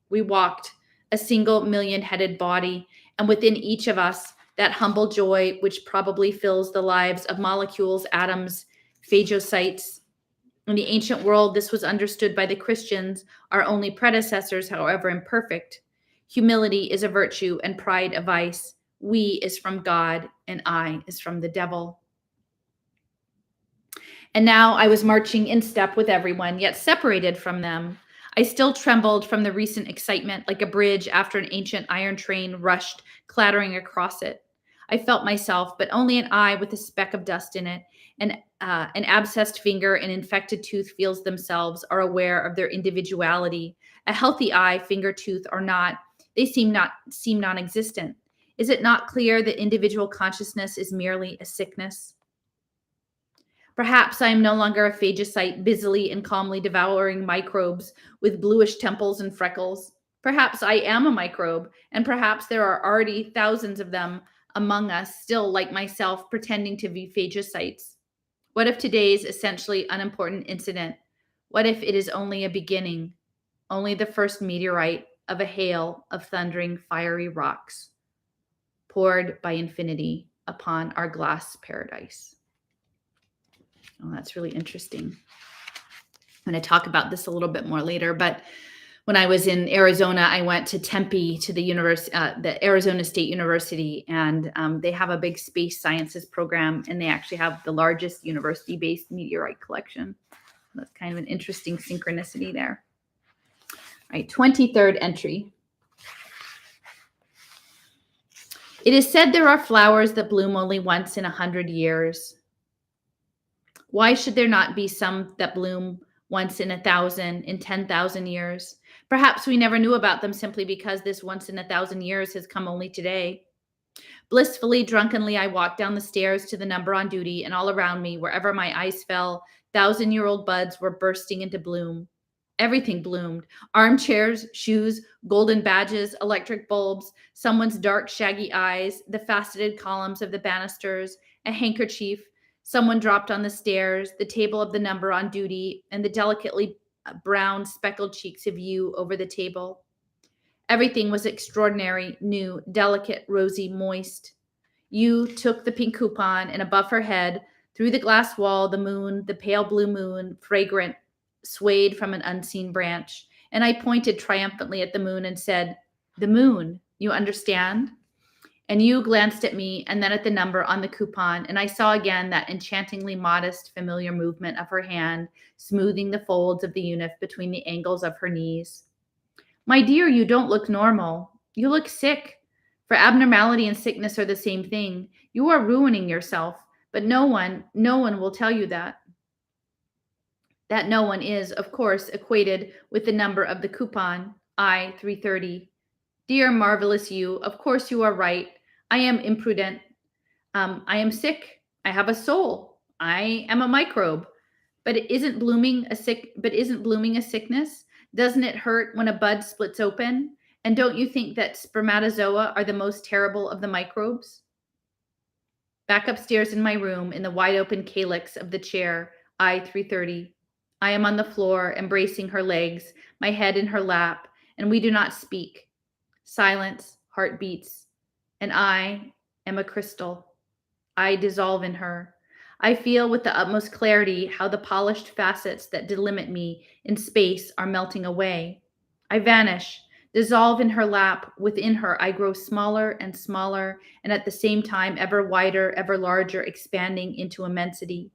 We walked, a single million-headed body, and within each of us, that humble joy which probably fills the lives of molecules, atoms, phagocytes. In the ancient world, this was understood by the Christians, our only predecessors, however imperfect. Humility is a virtue and pride a vice. We is from God, and I is from the devil. And now I was marching in step with everyone, yet separated from them. I still trembled from the recent excitement, like a bridge after an ancient iron train rushed, clattering across it. I felt myself, but only an eye with a speck of dust in it. An abscessed finger and infected tooth feels themselves, are aware of their individuality. A healthy eye, finger, tooth are not. They seem non-existent. Is it not clear that individual consciousness is merely a sickness? Perhaps I am no longer a phagocyte busily and calmly devouring microbes with bluish temples and freckles. Perhaps I am a microbe, and perhaps there are already thousands of them among us, still like myself, pretending to be phagocytes. What if today's essentially unimportant incident? What if it is only a beginning, only the first meteorite of a hail of thundering, fiery rocks poured by infinity upon our glass paradise? Oh, that's really interesting. I'm going to talk about this a little bit more later, but when I was in Arizona, I went to Tempe to the Arizona State University, and they have a big space sciences program, and they actually have the largest university-based meteorite collection. That's kind of an interesting synchronicity there. All right, 23rd entry. It is said there are flowers that bloom only once in 100 years. Why should there not be some that bloom once in 1,000, in 10,000 years? Perhaps we never knew about them simply because this once in 1,000 years has come only today. Blissfully, drunkenly, I walked down the stairs to the number on duty, and all around me, wherever my eyes fell, 1,000-year-old buds were bursting into bloom. Everything bloomed. Armchairs, shoes, golden badges, electric bulbs, someone's dark, shaggy eyes, the faceted columns of the banisters, a handkerchief, someone dropped on the stairs, the table of the number on duty, and the delicately brown, speckled cheeks of you over the table. Everything was extraordinary, new, delicate, rosy, moist. You took the pink coupon, and above her head, through the glass wall, the moon, the pale blue moon, fragrant, swayed from an unseen branch. And I pointed triumphantly at the moon and said, "The moon, you understand?" And you glanced at me and then at the number on the coupon, and I saw again that enchantingly modest, familiar movement of her hand, smoothing the folds of the unif between the angles of her knees. "My dear, you don't look normal. You look sick. For abnormality and sickness are the same thing. You are ruining yourself, but no one will tell you that." That no one is, of course, equated with the number of the coupon, I 330. Dear marvelous you, of course you are right. I am imprudent. I am sick. I have a soul. I am a microbe. But isn't blooming a sickness? Doesn't it hurt when a bud splits open? And don't you think that spermatozoa are the most terrible of the microbes? Back upstairs in my room, in the wide open calyx of the chair, I 330. I am on the floor, embracing her legs, my head in her lap, and we do not speak. Silence, heartbeats, and I am a crystal. I dissolve in her. I feel with the utmost clarity how the polished facets that delimit me in space are melting away. I vanish, dissolve in her lap. Within her, I grow smaller and smaller, and at the same time, ever wider, ever larger, expanding into immensity.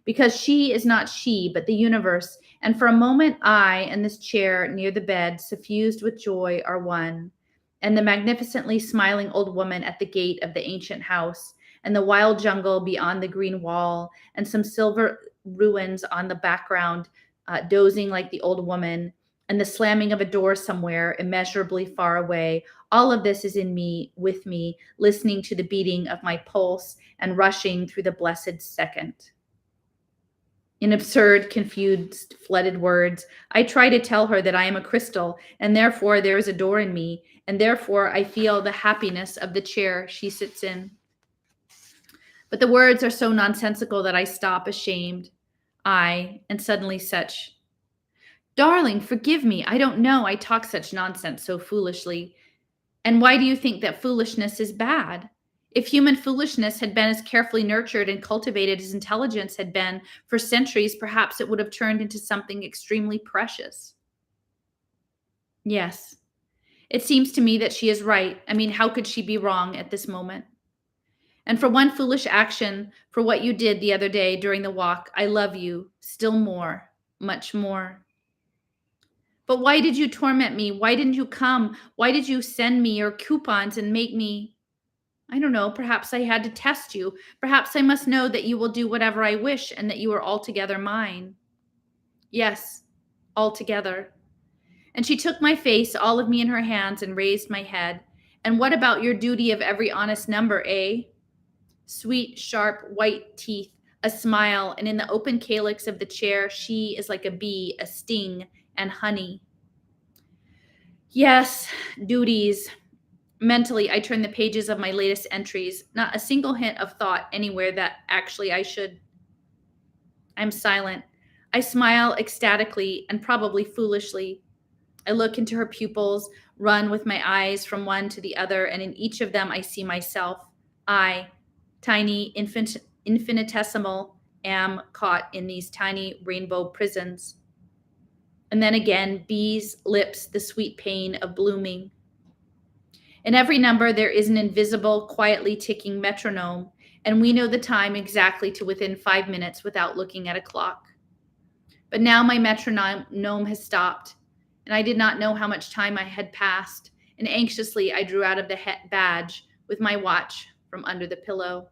because she is not she, but the universe. And for a moment, I and this chair near the bed, suffused with joy, are one. And the magnificently smiling old woman at the gate of the ancient house, and the wild jungle beyond the green wall, and some silver ruins on the background, dozing like the old woman, and the slamming of a door somewhere immeasurably far away. All of this is in me, with me, listening to the beating of my pulse and rushing through the blessed second. In absurd, confused, flooded words, I try to tell her that I am a crystal, and therefore there is a door in me, and therefore I feel the happiness of the chair she sits in. But the words are so nonsensical that I stop ashamed. And suddenly such, darling, forgive me. I don't know. I talk such nonsense so foolishly. And why do you think that foolishness is bad? If human foolishness had been as carefully nurtured and cultivated as intelligence had been for centuries, perhaps it would have turned into something extremely precious. Yes, it seems to me that she is right. I mean, how could she be wrong at this moment? And for one foolish action, for what you did the other day during the walk, I love you still more, much more. But why did you torment me? Why didn't you come? Why did you send me your coupons and make me? I don't know. Perhaps I had to test you. Perhaps I must know that you will do whatever I wish and that you are altogether mine. Yes, altogether. And she took my face, all of me in her hands, and raised my head. And what about your duty of every honest number, eh? Sweet, sharp, white teeth, a smile, and in the open calyx of the chair, she is like a bee, a sting, and honey. Yes, duties. Mentally, I turn the pages of my latest entries, not a single hint of thought anywhere that actually I should. I'm silent. I smile ecstatically and probably foolishly. I look into her pupils, run with my eyes from one to the other, and in each of them I see myself. I, tiny, infinitesimal, am caught in these tiny rainbow prisons. And then again, bees, lips, the sweet pain of blooming. In every number, there is an invisible, quietly ticking metronome, and we know the time exactly to within 5 minutes without looking at a clock. But now my metronome has stopped, and I did not know how much time I had passed, and anxiously I drew out of the badge with my watch from under the pillow.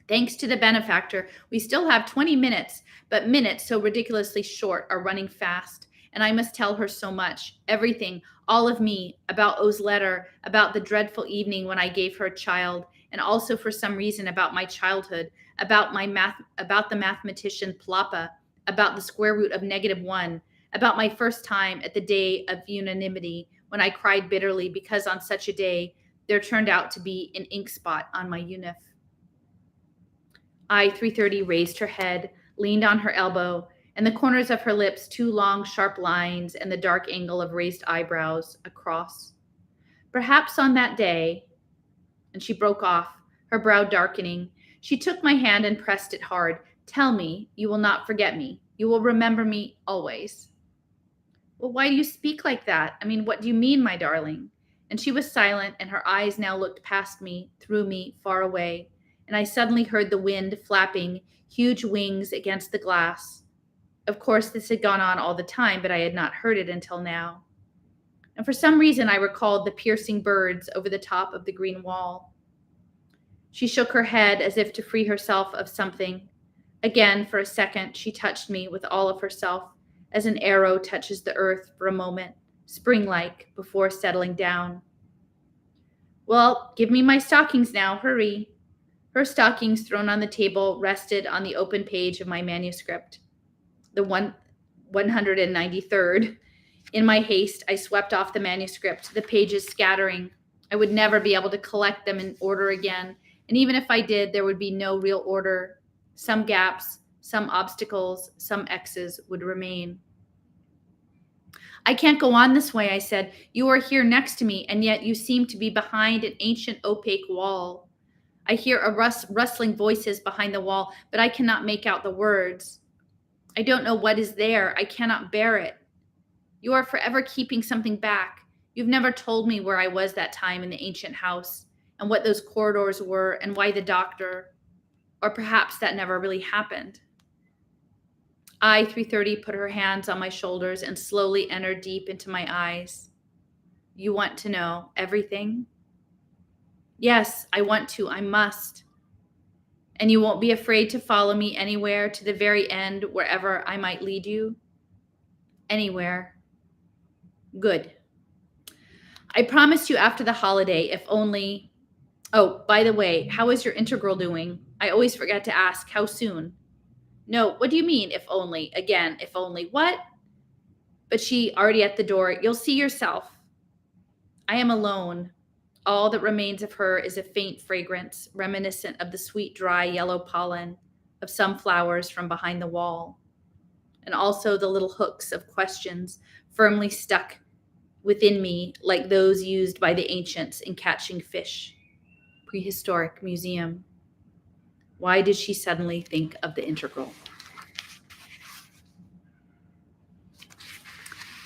Thanks to the benefactor, we still have 20 minutes, but minutes so ridiculously short are running fast, and I must tell her so much, everything, all of me, about O's letter, about the dreadful evening when I gave her a child, and also for some reason about my childhood, about the mathematician Plapa, about the square root of -1, about my first time at the day of Unanimity when I cried bitterly because on such a day there turned out to be an ink spot on my unif. I, 330, raised her head, leaned on her elbow, and the corners of her lips, 2 long, sharp lines, and the dark angle of raised eyebrows across. Perhaps on that day, and she broke off, her brow darkening. She took my hand and pressed it hard. Tell me, you will not forget me. You will remember me always. Well, why do you speak like that? I mean, what do you mean, my darling? And she was silent, and her eyes now looked past me, through me, far away. And I suddenly heard the wind flapping, huge wings against the glass. Of course, this had gone on all the time, but I had not heard it until now. And for some reason, I recalled the piercing birds over the top of the green wall. She shook her head as if to free herself of something. Again, for a second, she touched me with all of herself, as an arrow touches the earth for a moment, spring-like, before settling down. Well, give me my stockings now, hurry. Her stockings, thrown on the table, rested on the open page of my manuscript, the 193rd. In my haste, I swept off the manuscript, the pages scattering. I would never be able to collect them in order again, and even if I did, there would be no real order. Some gaps, some obstacles, some X's would remain. I can't go on this way, I said. You are here next to me, and yet you seem to be behind an ancient opaque wall. I hear a rustling voices behind the wall, but I cannot make out the words. I don't know what is there. I cannot bear it. You are forever keeping something back. You've never told me where I was that time in the ancient house, and what those corridors were, and why the doctor. Or perhaps that never really happened. I-330 put her hands on my shoulders and slowly entered deep into my eyes. You want to know everything? Yes, I want to. I must. And you won't be afraid to follow me anywhere to the very end, wherever I might lead you? Anywhere. Good. I promised you after the holiday, if only... Oh, by the way, how is your integral doing? I always forget to ask. How soon? No, what do you mean, if only? Again, if only what? But she already at the door. You'll see yourself. I am alone. All that remains of her is a faint fragrance, reminiscent of the sweet, dry yellow pollen of some flowers from behind the wall, and also the little hooks of questions firmly stuck within me like those used by the ancients in catching fish. Prehistoric museum. Why did she suddenly think of the integral?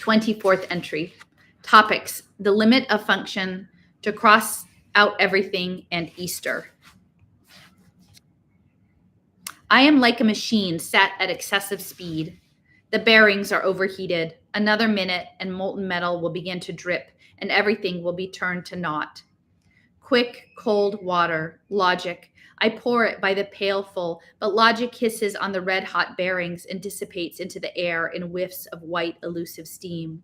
24th entry. Topics: the limit of function, to cross out everything, and Easter. I am like a machine set at excessive speed. The bearings are overheated. Another minute and molten metal will begin to drip and everything will be turned to naught. Quick, cold water, logic. I pour it by the pailful, but logic hisses on the red-hot bearings and dissipates into the air in whiffs of white, elusive steam.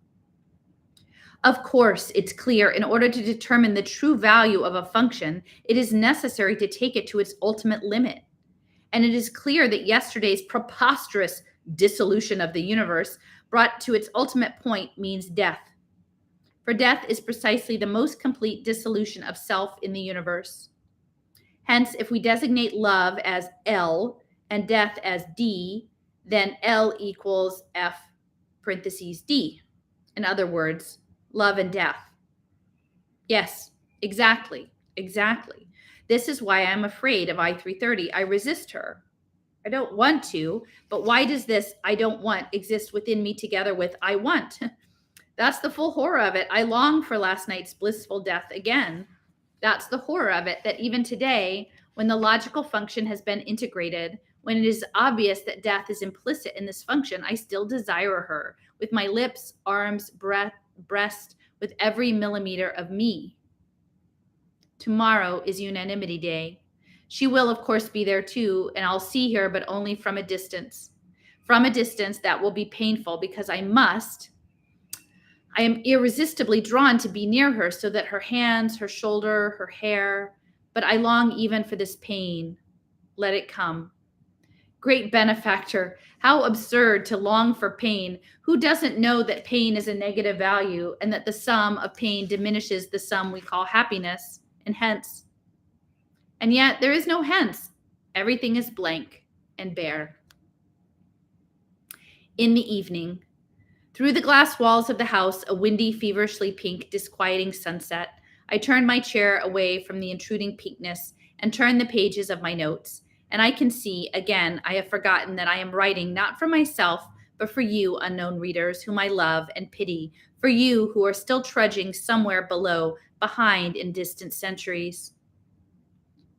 Of course, it's clear in order to determine the true value of a function, it is necessary to take it to its ultimate limit. And it is clear that yesterday's preposterous dissolution of the universe brought to its ultimate point means death. For death is precisely the most complete dissolution of self in the universe. Hence, if we designate love as L and death as D, then L equals F parentheses D. In other words, love and death. Yes, exactly. This is why I'm afraid of I-330. I resist her. I don't want to, but why does this I don't want exist within me together with I want? That's the full horror of it. I long for last night's blissful death again. That's the horror of it, that even today, when the logical function has been integrated, when it is obvious that death is implicit in this function, I still desire her, with my lips, arms, breast, with every millimeter of me. Tomorrow is Unanimity Day. She will, of course, be there too, and I'll see her, but only from a distance. From a distance that will be painful because I am irresistibly drawn to be near her so that her hands, her shoulder, her hair, but I long even for this pain. Let it come. Great benefactor, how absurd to long for pain. Who doesn't know that pain is a negative value and that the sum of pain diminishes the sum we call happiness, and hence? And yet there is no hence. Everything is blank and bare. In the evening, through the glass walls of the house, a windy, feverishly pink, disquieting sunset, I turned my chair away from the intruding pinkness and turned the pages of my notes. And I can see, again, I have forgotten that I am writing not for myself, but for you, unknown readers, whom I love and pity, for you who are still trudging somewhere below, behind in distant centuries.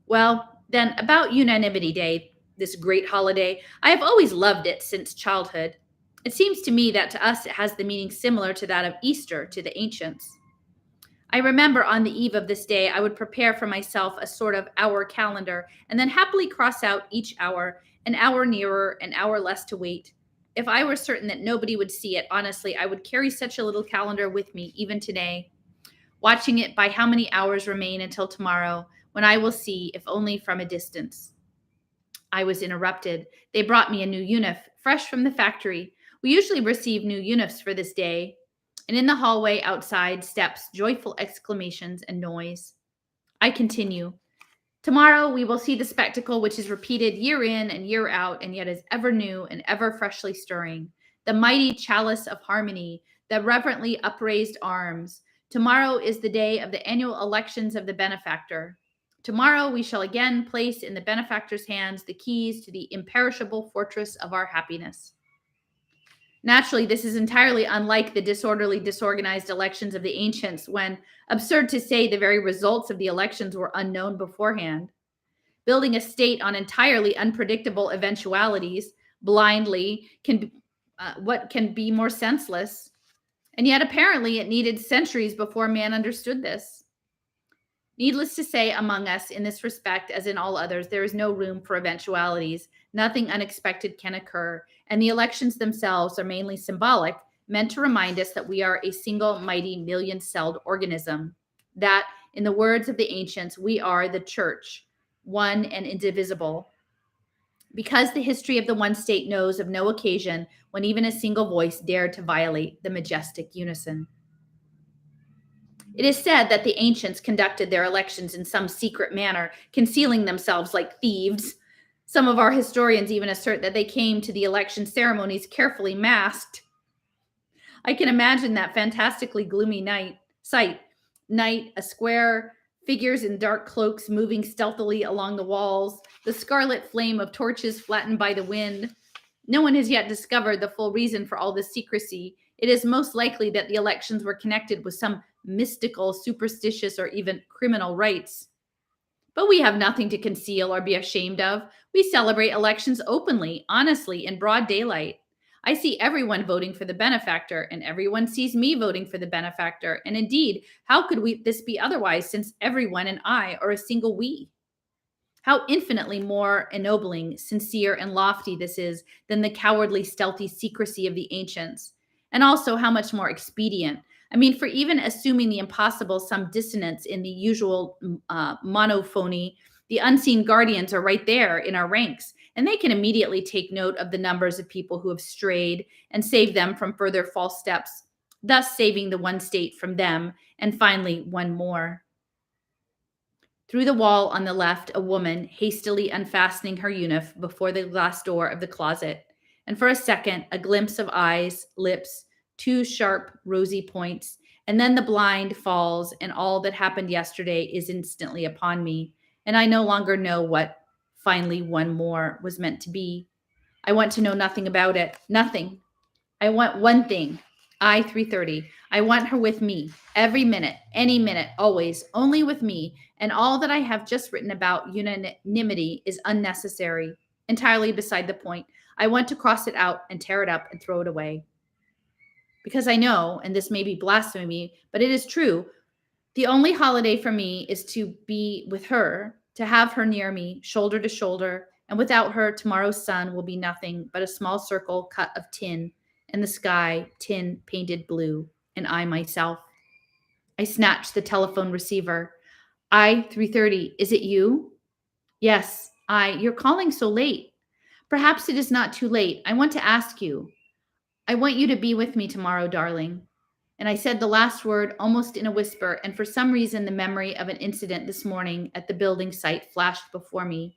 Well, then, about Unanimity Day, this great holiday, I have always loved it since childhood. It seems to me that to us it has the meaning similar to that of Easter to the ancients. I remember on the eve of this day, I would prepare for myself a sort of hour calendar and then happily cross out each hour, an hour nearer, an hour less to wait. If I were certain that nobody would see it, honestly, I would carry such a little calendar with me, even today, watching it by how many hours remain until tomorrow, when I will see, if only from a distance. I was interrupted. They brought me a new uniform, fresh from the factory. We usually receive new uniforms for this day. And in the hallway outside, steps, joyful exclamations, and noise. I continue. Tomorrow we will see the spectacle which is repeated year in and year out, and yet is ever new and ever freshly stirring. The mighty chalice of harmony, the reverently upraised arms. Tomorrow is the day of the annual elections of the benefactor. Tomorrow we shall again place in the benefactor's hands the keys to the imperishable fortress of our happiness. Naturally, this is entirely unlike the disorderly, disorganized elections of the ancients, when, absurd to say, the very results of the elections were unknown beforehand. building a state on entirely unpredictable eventualities blindly what can be more senseless? And yet apparently it needed centuries before man understood this. Needless to say, among us, in this respect, as in all others, there is no room for eventualities. Nothing unexpected can occur, and the elections themselves are mainly symbolic, meant to remind us that we are a single mighty million-celled organism, that, in the words of the ancients, we are the church, one and indivisible. Because the history of the one state knows of no occasion when even a single voice dared to violate the majestic unison. It is said that the ancients conducted their elections in some secret manner, concealing themselves like thieves. Some of our historians even assert that they came to the election ceremonies carefully masked. I can imagine that fantastically gloomy sight, a square, figures in dark cloaks moving stealthily along the walls, the scarlet flame of torches flattened by the wind. No one has yet discovered the full reason for all this secrecy. It is most likely that the elections were connected with some mystical, superstitious, or even criminal rites. But we have nothing to conceal or be ashamed of. We celebrate elections openly, honestly, in broad daylight. I see everyone voting for the benefactor, and everyone sees me voting for the benefactor. And indeed, how could this be otherwise, since everyone and I are a single we? How infinitely more ennobling, sincere, and lofty this is than the cowardly, stealthy secrecy of the ancients. And also how much more expedient. I mean, for even assuming the impossible, some dissonance in the usual monophony, the unseen guardians are right there in our ranks, and they can immediately take note of the numbers of people who have strayed and save them from further false steps, thus saving the one state from them, and finally, one more. Through the wall on the left, a woman hastily unfastening her uniform before the glass door of the closet, and for a second, a glimpse of eyes, lips, two sharp, rosy points, and then the blind falls, and all that happened yesterday is instantly upon me, and I no longer know what finally one more was meant to be. I want to know nothing about it, nothing. I want one thing. I 330. I want her with me every minute, any minute, always, only with me. And all that I have just written about unanimity is unnecessary, entirely beside the point. I want to cross it out and tear it up and throw it away. Because I know, and this may be blasphemy, but it is true, the only holiday for me is to be with her, to have her near me, shoulder to shoulder, and without her, tomorrow's sun will be nothing but a small circle cut of tin, and the sky, tin painted blue, and I myself. I snatched the telephone receiver. I 330, is it you? Yes, you're calling so late. Perhaps it is not too late. I want to ask you. I want you to be with me tomorrow, darling. And I said the last word almost in a whisper, and for some reason the memory of an incident this morning at the building site flashed before me.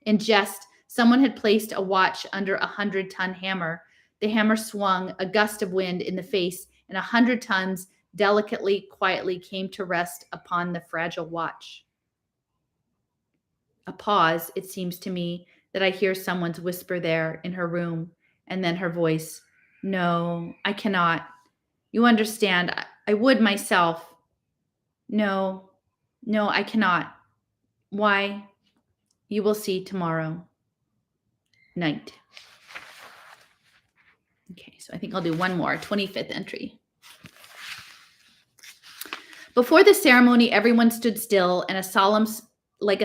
In jest, someone had placed a watch under a 100-ton hammer. The hammer swung, a gust of wind in the face, and 100 tons delicately, quietly came to rest upon the fragile watch. A pause, it seems to me, that I hear someone's whisper there in her room, and then her voice, "No, I cannot. You understand, I would myself. No, I cannot. Why? You will see tomorrow night." Okay, so I think I'll do one more, 25th entry. Before the ceremony, everyone stood still and let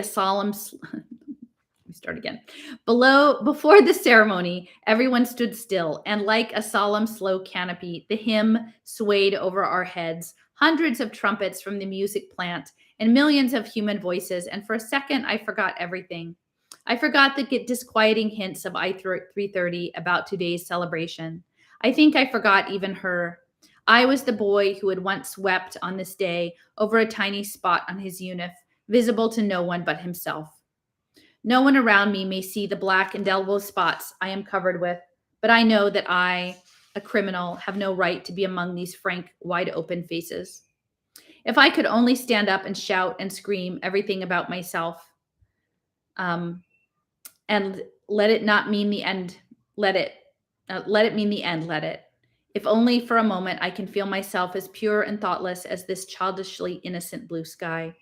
me start again. Before the ceremony, everyone stood still, and like a solemn, slow canopy, the hymn swayed over our heads, hundreds of trumpets from the music plant, and millions of human voices, and for a second, I forgot everything. I forgot the disquieting hints of I-330 about today's celebration. I think I forgot even her. I was the boy who had once wept on this day over a tiny spot on his uniform, visible to no one but himself. No one around me may see the black indelible spots I am covered with, but I know that I, a criminal, have no right to be among these frank, wide-open faces. If I could only stand up and shout and scream everything about myself, and let it not mean the end, let it mean the end, let it. If only for a moment I can feel myself as pure and thoughtless as this childishly innocent blue sky.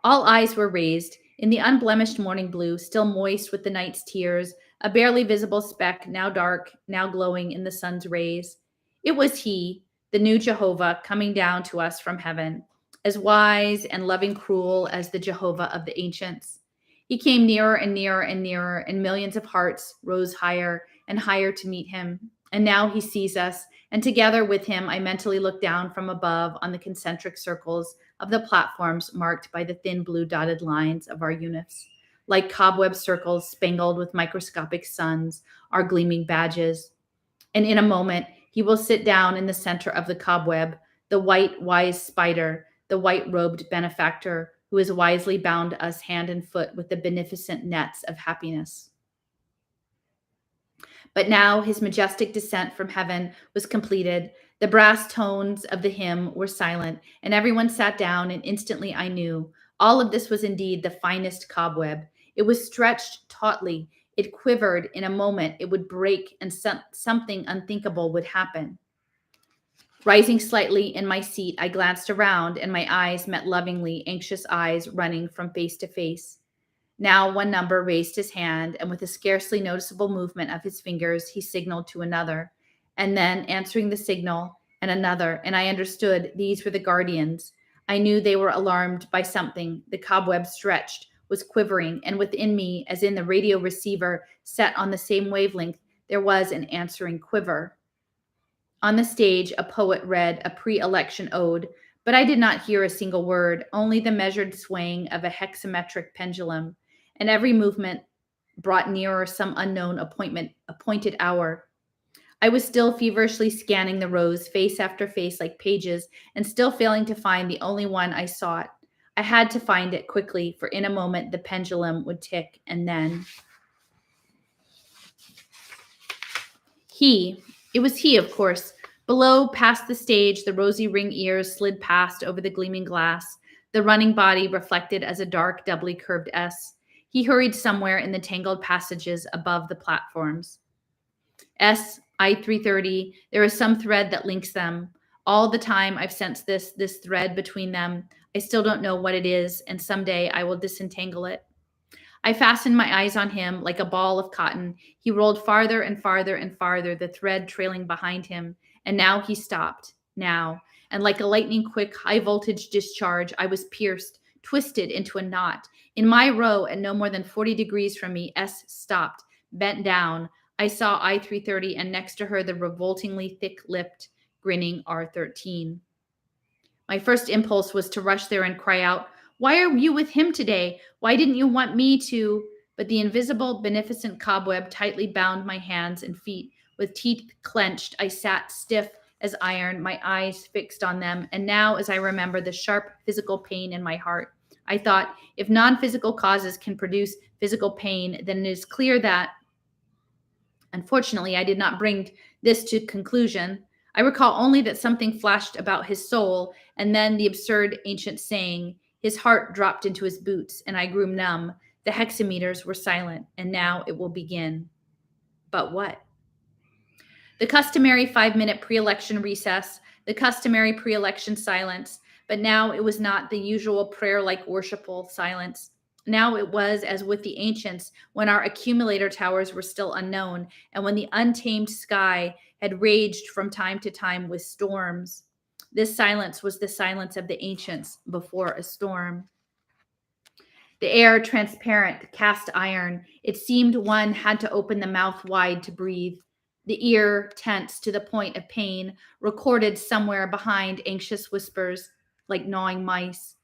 All eyes were raised, In the unblemished morning blue, still moist with the night's tears, a barely visible speck, now dark, now glowing in the sun's rays. It was he, the new Jehovah, coming down to us from heaven, as wise and loving cruel as the Jehovah of the ancients. He came nearer and nearer and nearer, and millions of hearts rose higher and higher to meet him. And now he sees us, and together with him, I mentally look down from above on the concentric circles of the platforms marked by the thin blue dotted lines of our units. Like cobweb circles spangled with microscopic suns, our gleaming badges. And in a moment, he will sit down in the center of the cobweb, the white, wise spider, the white-robed benefactor who has wisely bound us hand and foot with the beneficent nets of happiness. But now his majestic descent from heaven was completed. The brass tones of the hymn were silent, and everyone sat down, and instantly I knew all of this was indeed the finest cobweb. It was stretched tautly. It quivered. In a moment, it would break, and something unthinkable would happen. Rising slightly in my seat, I glanced around, and my eyes met lovingly anxious eyes running from face to face. Now one number raised his hand, and with a scarcely noticeable movement of his fingers, he signaled to another, and then answering the signal, and another, and I understood these were the guardians. I knew they were alarmed by something. The cobweb stretched, was quivering, and within me, as in the radio receiver set on the same wavelength, there was an answering quiver. On the stage, a poet read a pre-election ode, but I did not hear a single word, only the measured swaying of a hexametric pendulum, and every movement brought nearer some unknown appointed hour. I was still feverishly scanning the rows, face after face like pages, and still failing to find the only one I sought. I had to find it quickly, for in a moment the pendulum would tick, and then... It was he, of course. Below, past the stage, the rosy ring ears slid past over the gleaming glass, the running body reflected as a dark, doubly curved S. He hurried somewhere in the tangled passages above the platforms. S, I-330, there is some thread that links them. All the time I've sensed this thread between them. I still don't know what it is, and someday I will disentangle it. I fastened my eyes on him like a ball of cotton. He rolled farther and farther and farther, the thread trailing behind him. And now he stopped. Now. And like a lightning-quick, high-voltage discharge, I was pierced, twisted into a knot. In my row, at no more than 40 degrees from me, S stopped, bent down. I saw I-330, and next to her, the revoltingly thick-lipped, grinning R-13. My first impulse was to rush there and cry out, "Why are you with him today? Why didn't you want me to?" But the invisible, beneficent cobweb tightly bound my hands and feet. With teeth clenched, I sat stiff as iron, my eyes fixed on them. And now, as I remember the sharp physical pain in my heart, I thought, if non-physical causes can produce physical pain, then it is clear that... Unfortunately, I did not bring this to conclusion. I recall only that something flashed about his soul, and then the absurd ancient saying. His heart dropped into his boots, and I grew numb. The hexameters were silent, and now it will begin. But what? The customary 5-minute pre-election recess, the customary pre-election silence, but now it was not the usual prayer-like worshipful silence. Now it was as with the ancients, when our accumulator towers were still unknown, and when the untamed sky had raged from time to time with storms. This silence was the silence of the ancients before a storm. The air transparent, cast iron. It seemed one had to open the mouth wide to breathe. The ear tense to the point of pain, recorded somewhere behind anxious whispers like gnawing mice.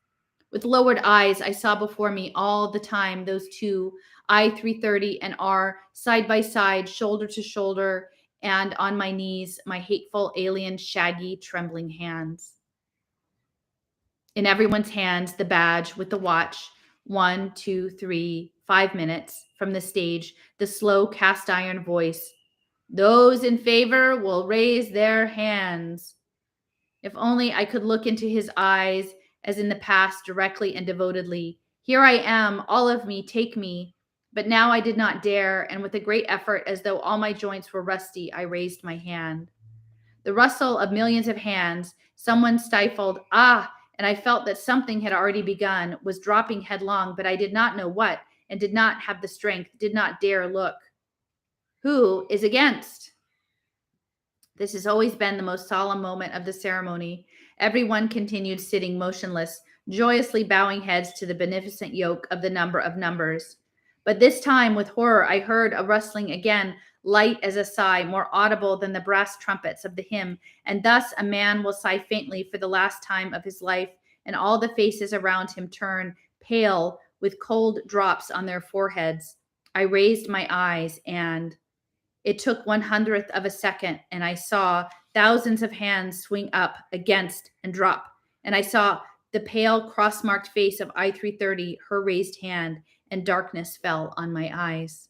With lowered eyes, I saw before me all the time those two, I-330 and R, side by side, shoulder to shoulder, and on my knees, my hateful, alien, shaggy, trembling hands. In everyone's hands, the badge with the watch, 1, 2, 3, 5 minutes from the stage, the slow cast iron voice. Those in favor will raise their hands. If only I could look into his eyes as in the past directly and devotedly. Here I am, all of me, take me. But now I did not dare, and with a great effort, as though all my joints were rusty, I raised my hand. The rustle of millions of hands, someone stifled, "Ah!" and I felt that something had already begun, was dropping headlong, but I did not know what, and did not have the strength, did not dare look. Who is against? This has always been the most solemn moment of the ceremony. Everyone continued sitting motionless, joyously bowing heads to the beneficent yoke of the number of numbers. But this time, with horror, I heard a rustling again, light as a sigh, more audible than the brass trumpets of the hymn, and thus a man will sigh faintly for the last time of his life, and all the faces around him turn pale with cold drops on their foreheads. I raised my eyes, and it took 1/100th of a second, and I saw thousands of hands swing up against and drop, and I saw the pale cross-marked face of I-330, her raised hand, and darkness fell on my eyes.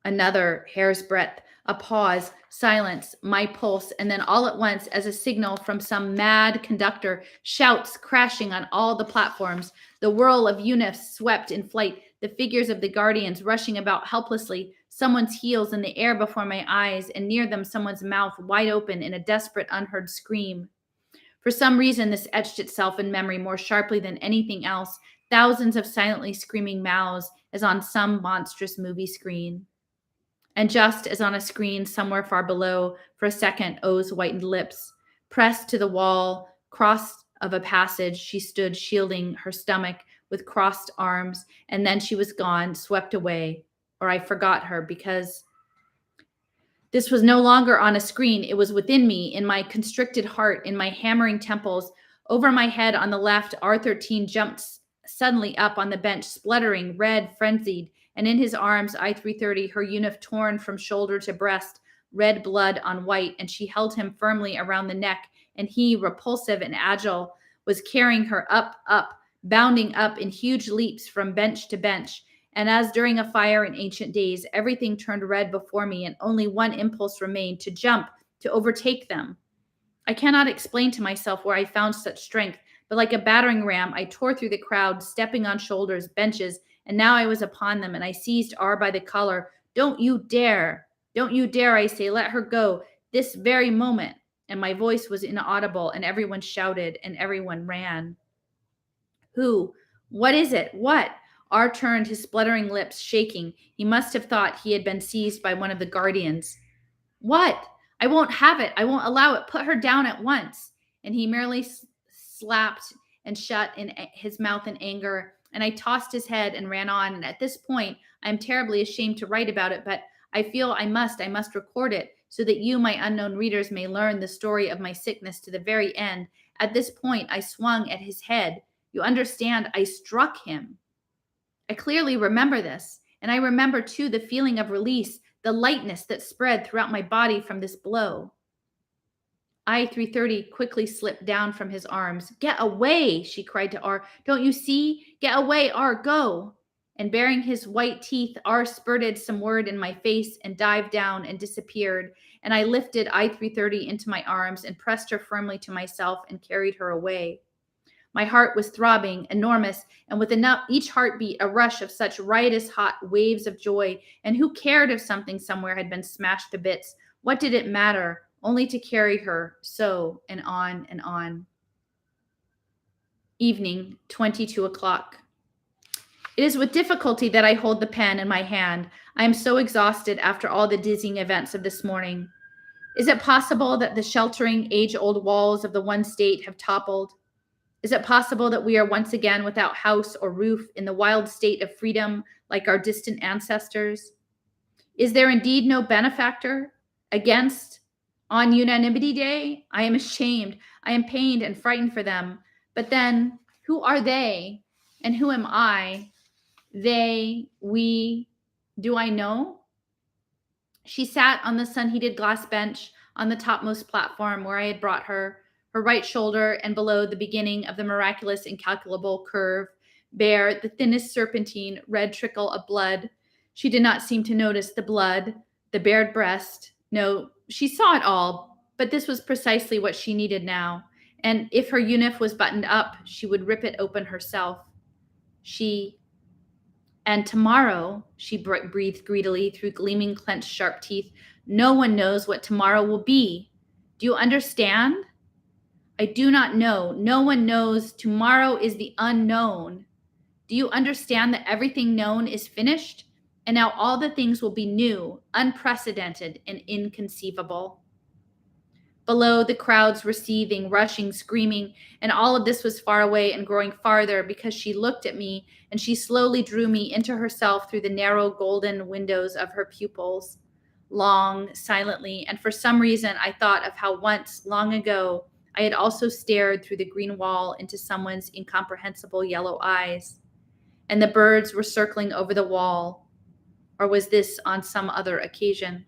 Another hair's breadth, a pause, silence, my pulse, and then all at once, as a signal from some mad conductor, shouts crashing on all the platforms, the whirl of unifs swept in flight, the figures of the guardians rushing about helplessly, someone's heels in the air before my eyes, and near them someone's mouth wide open in a desperate, unheard scream. For some reason, this etched itself in memory more sharply than anything else, thousands of silently screaming mouths, as on some monstrous movie screen. And just as on a screen somewhere far below, for a second, O's whitened lips. Pressed to the wall, crossed of a passage, she stood shielding her stomach with crossed arms, and then she was gone, swept away. Or I forgot her, because this was no longer on a screen. It was within me, in my constricted heart, in my hammering temples. Over my head on the left, R13 jumped suddenly up on the bench, spluttering, red, frenzied, and in his arms, I-330, her unif torn from shoulder to breast, red blood on white, and she held him firmly around the neck, and he, repulsive and agile, was carrying her up, bounding up in huge leaps from bench to bench. And as during a fire in ancient days, everything turned red before me, and only one impulse remained, to jump, to overtake them. I cannot explain to myself where I found such strength, but like a battering ram, I tore through the crowd, stepping on shoulders, benches, and now I was upon them, and I seized R by the collar. Don't you dare, I say, let her go, this very moment. And my voice was inaudible, and everyone shouted, and everyone ran. Who? What is it? What? R turned, his spluttering lips shaking. He must have thought he had been seized by one of the guardians. What? I won't have it. I won't allow it. Put her down at once. And he merely slapped and shut in his mouth in anger. And I tossed his head and ran on. And at this point, I am terribly ashamed to write about it, but I feel I must record it so that you, my unknown readers, may learn the story of my sickness to the very end. At this point, I swung at his head. You understand, I struck him. I clearly remember this, and I remember too the feeling of release, the lightness that spread throughout my body from this blow. I-330 quickly slipped down from his arms. Get away, she cried to R. Don't you see? Get away, R, go. And baring his white teeth, R spurted some word in my face and dived down and disappeared. And I lifted I-330 into my arms and pressed her firmly to myself and carried her away. My heart was throbbing, enormous, and with each heartbeat, a rush of such riotous hot waves of joy. And who cared if something somewhere had been smashed to bits? What did it matter? Only to carry her so, and on and on. Evening, 22 o'clock. It is with difficulty that I hold the pen in my hand. I am so exhausted after all the dizzying events of this morning. Is it possible that the sheltering, age-old walls of the one state have toppled? Is it possible that we are once again without house or roof in the wild state of freedom like our distant ancestors? Is there indeed no benefactor against on Unanimity Day? I am ashamed. I am pained and frightened for them. But then, who are they and who am I? They, we, do I know? She sat on the sun-heated glass bench on the topmost platform where I had brought her right shoulder and below the beginning of the miraculous incalculable curve, bare, the thinnest serpentine, red trickle of blood. She did not seem to notice the blood, the bared breast. No, she saw it all, but this was precisely what she needed now. And if her unif was buttoned up, she would rip it open herself. And tomorrow, she breathed greedily through gleaming, clenched, sharp teeth, no one knows what tomorrow will be. Do you understand? I do not know. No one knows. Tomorrow is the unknown. Do you understand that everything known is finished? And now all the things will be new, unprecedented, and inconceivable. Below, the crowds were seething, rushing, screaming, and all of this was far away and growing farther because she looked at me and she slowly drew me into herself through the narrow golden windows of her pupils, long, silently, and for some reason I thought of how once, long ago, I had also stared through the green wall into someone's incomprehensible yellow eyes, and the birds were circling over the wall. Or was this on some other occasion?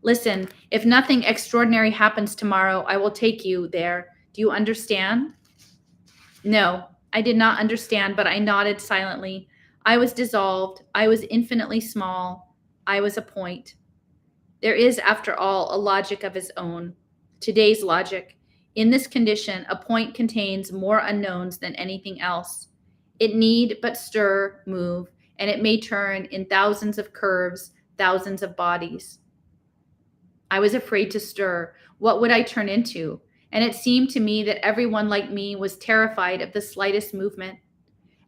Listen, if nothing extraordinary happens tomorrow, I will take you there. Do you understand? No, I did not understand, but I nodded silently. I was dissolved. I was infinitely small. I was a point. There is, after all, a logic of its own. Today's logic. In this condition, a point contains more unknowns than anything else. It need but stir, move, and it may turn in thousands of curves, thousands of bodies. I was afraid to stir. What would I turn into? And it seemed to me that everyone like me was terrified of the slightest movement.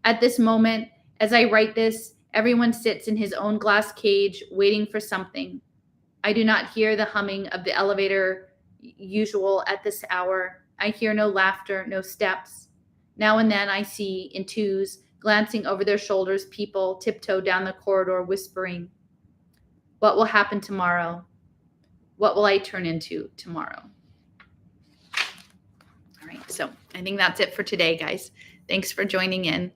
At this moment, as I write this, everyone sits in his own glass cage waiting for something. I do not hear the humming of the elevator usual at this hour. I hear no laughter, no steps. Now and then I see, in twos, glancing over their shoulders, people tiptoe down the corridor whispering, "What will happen tomorrow? What will I turn into tomorrow?" All right, so I think that's it for today, guys. Thanks for joining in.